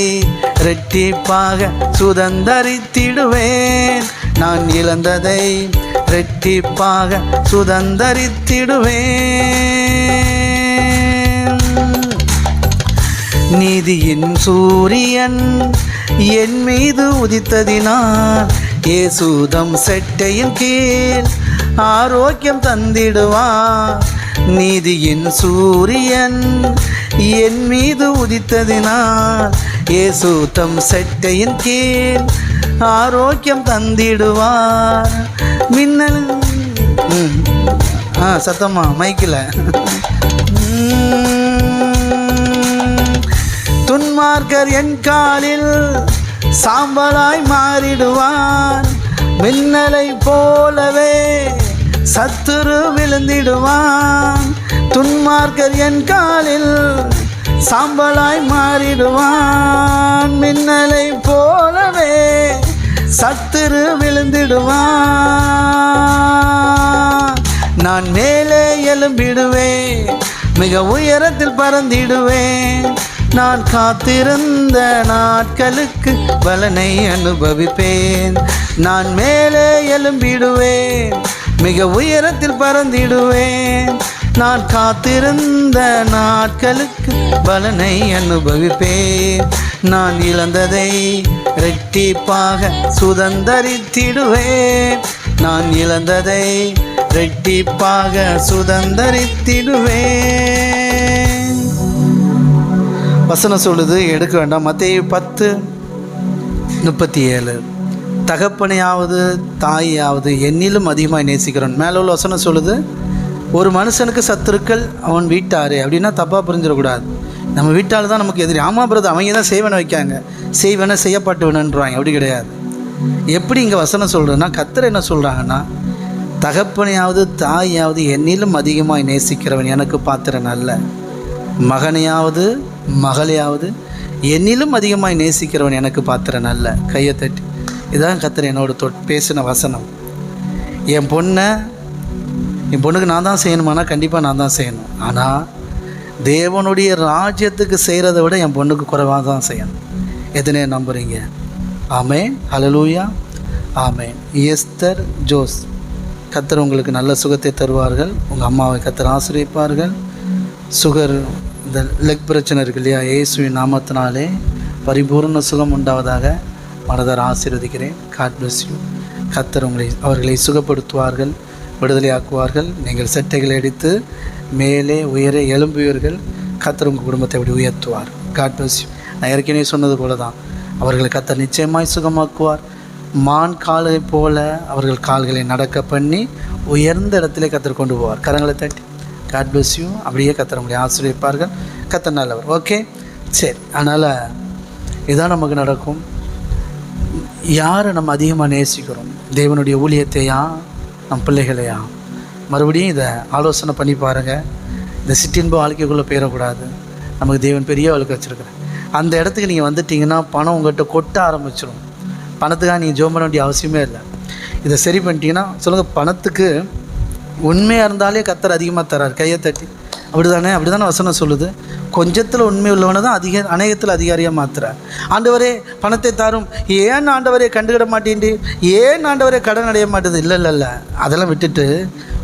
இரட்டிப்பாக சுதந்தரித்திடுவேன். நான் இழந்ததை இரட்டிப்பாக சுதந்தரித்திடுவேன். நீதியின் சூரியன் என் மீது உதித்ததினால் இயேசுதம் செட்டையின் கீழ் ஆரோக்கியம் தந்திடுவார். நீதியின் சூரியன் என் மீது உதித்ததினால் இயேசுதம் செட்டையின் கீழ் ஆரோக்கியம் தந்திடுவார். மின்னல் சத்தமா மைக்கில். துன்மார்க்கர் என் காலில் சாம்பலாய் மாறிடுவான். மின்னலை போலவே சத்துரு விழுந்திடுவான். துன்மார்க்கர் என் காலில் சாம்பலாய் மாறிடுவான். மின்னலை போலவே சத்துரு விழுந்திடுவான். நான் மேலே எழும்பிடுவேன், மிக உயரத்தில் பறந்திடுவேன். நான் காத்திருந்த நாட்களுக்கு பலனை அனுபவிப்பேன். நான் மேலே எழும்பிடுவேன், மிக உயரத்தில் பறந்திடுவேன். நான் காத்திருந்த நாட்களுக்கு பலனை அனுபவிப்பேன். நான் இழந்ததை இரட்டிப்பாக சுதந்தரித்திடுவேன். நான் இழந்ததை இரட்டிப்பாக சுதந்தரித்திடுவேன். வசனம் சொல்லுது, எடுக்க வேண்டாம். மத்தேயு 10:37. தகப்பனையாவது தாயாவது என்னிலும் அதிகமாக நேசிக்கிறோன். மேலே உள்ள வசனம் சொல்லுது, ஒரு மனுஷனுக்கு சத்துருக்கள் அவன் வீட்டாரே. அப்படின்னா தப்பாக புரிஞ்சிடக்கூடாது. நம்ம வீட்டால் தான் நமக்கு எதிரி. ஆமாம் பிரதர், அவங்க தான் செய்வனை வைக்காங்க, செய்வனை செய்யப்பட்டு வேணுன்றாங்க. அப்படி கிடையாது. எப்படி இங்கே வசனம் சொல்கிறதுன்னா, கர்த்தர் என்ன சொல்கிறாங்கன்னா, தகப்பனையாவது தாயாவது என்னிலும் அதிகமாக நேசிக்கிறவன் எனக்கு பாத்திரன் அல்ல. மகனையாவது மகளையாவது என்னிலும் அதிகமாக நேசிக்கிறவன் எனக்கு பாத்திரன் அல்ல. கையை தட்டி. இதான் கர்த்தர் என்னோட பேசின வசனம். என் பொண்ணுக்கு நான் தான் செய்யணுமானா கண்டிப்பாக நான் தான் செய்யணும். ஆனால் தேவனுடைய ராஜ்யத்துக்கு செய்கிறத விட என் பொண்ணுக்கு குறைவாக தான் செய்யணும். எத்தனை நம்புறீங்க? ஆமேன், ஹல்லேலூயா, ஆமேன். எஸ்தர் ஜோஸ், கர்த்தர் உங்களுக்கு நல்ல சுகத்தை தருவார்கள். உங்கள் அம்மாவை கர்த்தர் ஆசீர்வதிப்பார்கள். சுகர், இந்த லெக் பிரச்சனை இருக்கு இல்லையா, இயேசுவின் நாமத்தினாலே பரிபூர்ண சுகம் உண்டாவதாக மனதார ஆசீர்வதிக்கிறேன். God bless you. கர்த்தர் அவர்களை சுகப்படுத்துவார்கள். விடுதலையாக்குவார்கள். நீங்கள் செட்டைகளை அடித்து மேலே உயர எழும்புவீர்கள். கர்த்தர் உங்கள் குடும்பத்தை அப்படி உயர்த்துவார். God bless you. நான் ஏற்கனவே சொன்னது போல தான், அவர்களை கர்த்தர் நிச்சயமாய் சுகமாக்குவார். மான் காலை போல அவர்கள் கால்களை நடக்க பண்ணி உயர்ந்த இடத்துல கர்த்தர் கொண்டு போவார். கரங்களை தட்டி காட் பிளஸ் யூ. அப்படியே கர்த்தர் உங்களை ஆசீர்வதிப்பார்கள். கர்த்தர் நல்லவர். ஓகே, சரி. அதனால் இதுதான் நமக்கு நடக்கும். யாரை நம்ம அதிகமாக நேசிக்கிறோம்? தேவனுடைய ஊழியத்தையா, நம் பிள்ளைகளையா? மறுபடியும் இதை ஆலோசனை பண்ணி பாருங்கள். இந்த சிற்றின்ப வாழ்க்கைக்குள்ளே போயிடக்கூடாது. நமக்கு தேவன் பெரிய வாழ்க்கை வச்சுருக்கிறேன். அந்த இடத்துக்கு நீங்கள் வந்துட்டிங்கன்னா பணம் உங்கள்கிட்ட கொட்ட ஆரம்பிச்சிடும். பணத்துக்காக நீங்கள் ஜோம் பண்ண வேண்டிய அவசியமே இல்லை. இதை சரி பண்ணிட்டீங்கன்னா சொல்லுங்கள், பணத்துக்கு உண்மையாக இருந்தாலே கர்த்தர் அதிகமாக தரார். கையை தட்டி. அப்படி தானே வசனம் சொல்லுது. கொஞ்சத்தில் உண்மை உள்ளவனை தான் அநேகத்தில் அதிகாரியாக மாற்றுறார். ஆண்டவரே பணத்தை தாரும், ஏன் ஆண்டவரே கண்டுகிட மாட்டேன்டி, ஏன் ஆண்டவரே கடன் அடைய மாட்டேது? இல்லை, அதெல்லாம் விட்டுட்டு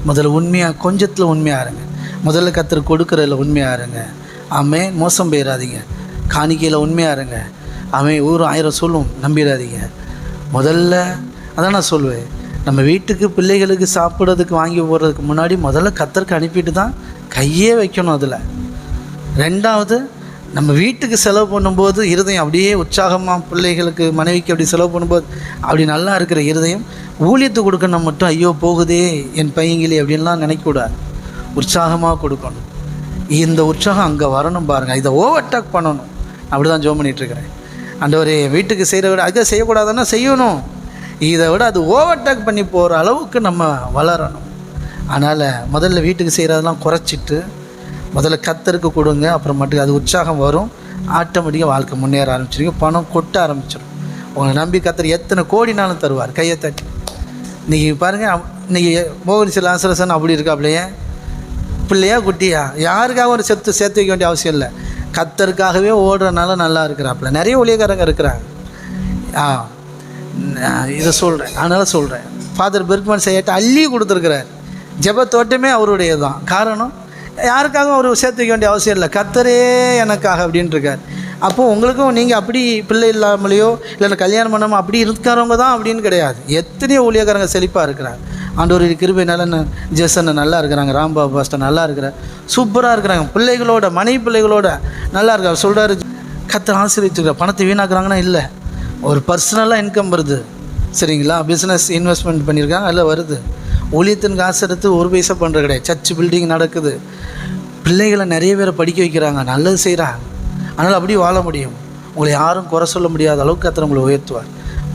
முதல்ல உண்மையாக, கொஞ்சத்தில் உண்மையாக இருங்க. முதல்ல கர்த்தர் கொடுக்குறதில்ல உண்மையாக இருங்க. ஆமே, மோசம் போயிடாதீங்க. காணிக்கையில் உண்மையாக இருங்க. ஆமே, 1000 சொல்லும், நம்பிடாதீங்க. முதல்ல அதான் நான் சொல்லுவேன், நம்ம வீட்டுக்கு பிள்ளைகளுக்கு சாப்பிட்றதுக்கு வாங்கி போடுறதுக்கு முன்னாடி முதல்ல கர்த்தருக்கு அனுப்பிட்டு தான் கையே வைக்கணும். அதில் ரெண்டாவது, நம்ம வீட்டுக்கு செலவு பண்ணும்போது இருதயம் அப்படியே உற்சாகமாக, பிள்ளைகளுக்கு மனைவிக்கு அப்படி செலவு பண்ணும்போது அப்படி நல்லா இருக்கிற இருதயம் ஊழியத்துக்கு கொடுக்கணும் மட்டும், ஐயோ போகுதே என் பையங்களே அப்படின்லாம் நினைக்கக்கூடாது. உற்சாகமாக கொடுக்கணும். இந்த உற்சாகம் அங்கே வரணும் பாருங்கள். இதை ஓவர்டேக் பண்ணணும். அப்படி தான் ஜோம் பண்ணிகிட்ருக்கிறேன். ஆண்டவரே வீட்டுக்கு செய்கிற விட அதை செய்யக்கூடாதுன்னா செய்யணும். இதை விட அது ஓவர்டேக் பண்ணி போகிற அளவுக்கு நம்ம வளரணும். அதனால் முதல்ல வீட்டுக்கு செய்கிறதெல்லாம் குறைச்சிட்டு முதல்ல கர்த்தருக்கு கொடுங்க. அப்புறம் மட்டும் அது உற்சாகம் வரும். ஆட்டோமேட்டிக்காக வாழ்க்கை முன்னேற ஆரம்பிச்சிருங்க. பணம் கொட்ட ஆரம்பிச்சிடும். உங்களை நம்பி கர்த்தர் எத்தனை கோடினாலும் தருவார். கையை தட்டி. இன்றைக்கி பாருங்கள், இன்றைக்கி மோகன் லாசரசன் அப்படி இருக்காப்லையே, பிள்ளையா குட்டியா, யாருக்காக ஒரு சேர்த்து வைக்க வேண்டிய அவசியம் இல்லை. கர்த்தருக்காகவே ஓடுறதுனால நல்லா இருக்கிறாப்புல. நிறைய ஊழியக்காரங்க இருக்கிறாங்க. இதை சொல்கிறேன், அதனால் சொல்கிறேன். ஃபாதர் பெர்க்மன் செய்யட்ட அள்ளி கொடுத்துருக்கிறார். ஜெப தோட்டமே அவருடைய தான். காரணம், யாருக்காகவும் அவர் சேர்த்து வைக்க வேண்டிய அவசியம் இல்லை. கர்த்தரே எனக்காக அப்படின்ட்டு இருக்கார். அப்போது உங்களுக்கும் நீங்கள் அப்படி பிள்ளை இல்லாமலையோ இல்லைன்னா கல்யாணம் பண்ணாமல் அப்படி இருக்கிறவங்க தான் அப்படின்னு கிடையாது. எத்தனையோ ஊழியக்காரங்க செழிப்பாக இருக்கிறாங்க. ஆண்டவர் கிருபை நல்ல ஜெசன் நல்லா இருக்கிறாங்க, ராம்பாபு பாஸ்டர் நல்லா இருக்கிறார், சூப்பராக இருக்கிறாங்க, பிள்ளைகளோட மனைவி பிள்ளைகளோட நல்லா இருக்கார். சொல்கிறாரு, கர்த்தர் ஆசீர்வதிச்சிருக்கார். பணத்தை வீணாக்குறாங்கன்னா இல்லை, ஒரு பர்சனலாக இன்கம் வருது. சரிங்களா? பிஸ்னஸ் இன்வெஸ்ட்மெண்ட் பண்ணியிருக்காங்க, அதில் வருது. ஊழியத்தின் காசு எடுத்து ஒரு பைசா பண்ணுறது கிடையாது. சர்ச் பில்டிங் நடக்குது. பிள்ளைகளை நிறைய பேரை படிக்க வைக்கிறாங்க, நல்லது செய்கிறாங்க. அதனால் அப்படி வாழ முடியும். உங்களை யாரும் குறை சொல்ல முடியாத அளவுக்கு கர்த்தர் உங்களை உயர்த்துவார்.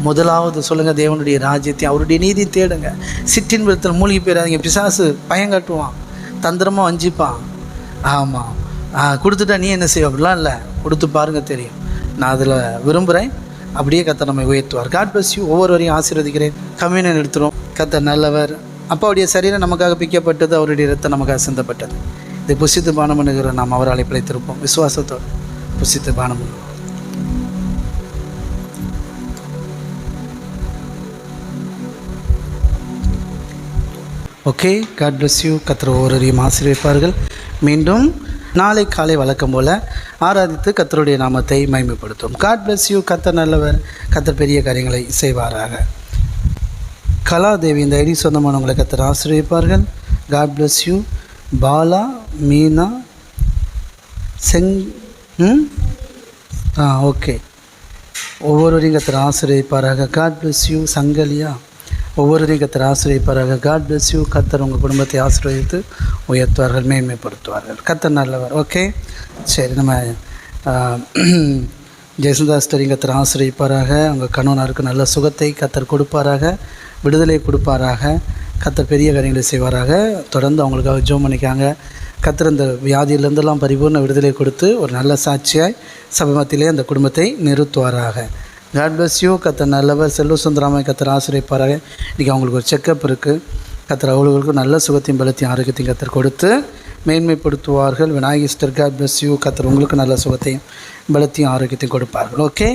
முதலாவது சொல்லுங்கள், தேவனுடைய ராஜ்யத்தையும் அவருடைய நீதி தேடுங்க. சிற்றின்பத்தில் மூழ்கி போயிடாதீங்க. பிசாசு பயம் காட்டுவான், தந்திரமாக வஞ்சிப்பான். ஆமாம், கொடுத்துட்டா நீ என்ன செய்ய? அப்படிலாம் இல்லை, கொடுத்து பாருங்கள், தெரியும். நான் அதில் விரும்புகிறேன். அப்படியே கர்த்தர் நம்மை உயர்த்துவார். God bless you. ஒவ்வொருவரையும் ஆசீர்வதிக்கிறேன். கம்யூனியன் எடுத்துரும். கர்த்தர் நல்லவர். அப்பாவுடைய சரீரம் நமக்காக பிக்கப்பட்டது, அவருடைய இரத்தம் நமக்காக சிந்தப்பட்டது. இதை புசித்து பானம் பண்ணுகிற நாம் அவரால் பிழைத்திருப்போம். விசுவாசத்தோடு புசித்து பானம் பண்ணுவோம். Okay, God bless you. கர்த்தர் ஒவ்வொருவரையும் ஆசீர்வதிப்பார்கள். மீண்டும் நாளை காலை வழக்கம் போல் ஆராதித்து கர்த்தருடைய நாமத்தை மகிமைப்படுத்தும். God bless you. கர்த்தர் நல்லவர். கர்த்தர் பெரிய காரியங்களை செய்வாராக. கலாதேவி, இந்த ஐடி சொந்தமானவங்களை கர்த்தர் ஆசீர்வதிப்பார்கள். God bless you. Bala, Meena, okay, ஒவ்வொருவரையும் கர்த்தர் ஆசீர்வதிப்பாராக. God bless you. சங்கலியா, ஒவ்வொருவரையும் கர்த்தர் ஆசீர்வதிப்பாராக. God bless you. கர்த்தர் உங்கள் குடும்பத்தை ஆசீர்வதித்து உயர்த்துவார்கள், மேன்மைப்படுத்துவார்கள். கர்த்தர் நல்லவர். ஓகே, சரி. நம்ம ஜெயசுதாஸ்டரின் கர்த்தர் ஆசீர்வதிப்பாராக. உங்கள் கணவனாருக்கு நல்ல சுகத்தை கர்த்தர் கொடுப்பாராக, விடுதலை கொடுப்பாராக. கர்த்தர் பெரிய காரியங்களை செய்வாராக. தொடர்ந்து அவங்களுக்காக ஜெபம் பண்ணிக்காங்க. கர்த்தர் இந்த வியாதியிலேருந்தெல்லாம் பரிபூர்ண விடுதலை கொடுத்து ஒரு நல்ல சாட்சியாய் சமூகத்திலே அந்த குடும்பத்தை நிறுத்துவாராக. God bless you. கர்த்தர் நல்லவர். செல்வ சுந்தராமை கர்த்தர் ஆசீர்வதிப்பாராக. இன்றைக்கி அவங்களுக்கு ஒரு செக்கப் இருக்குது. கர்த்தர் அவர்களுக்கு நல்ல சுகத்தையும் பலத்தையும் ஆரோக்கியத்தையும் கர்த்தர் கொடுத்து மேன்மைப்படுத்துவார்கள். விநாயகர். God bless you. கர்த்தர் உங்களுக்கு நல்ல சுகத்தையும் பலத்தையும் ஆரோக்கியத்தையும் கொடுப்பார்கள். ஓகே.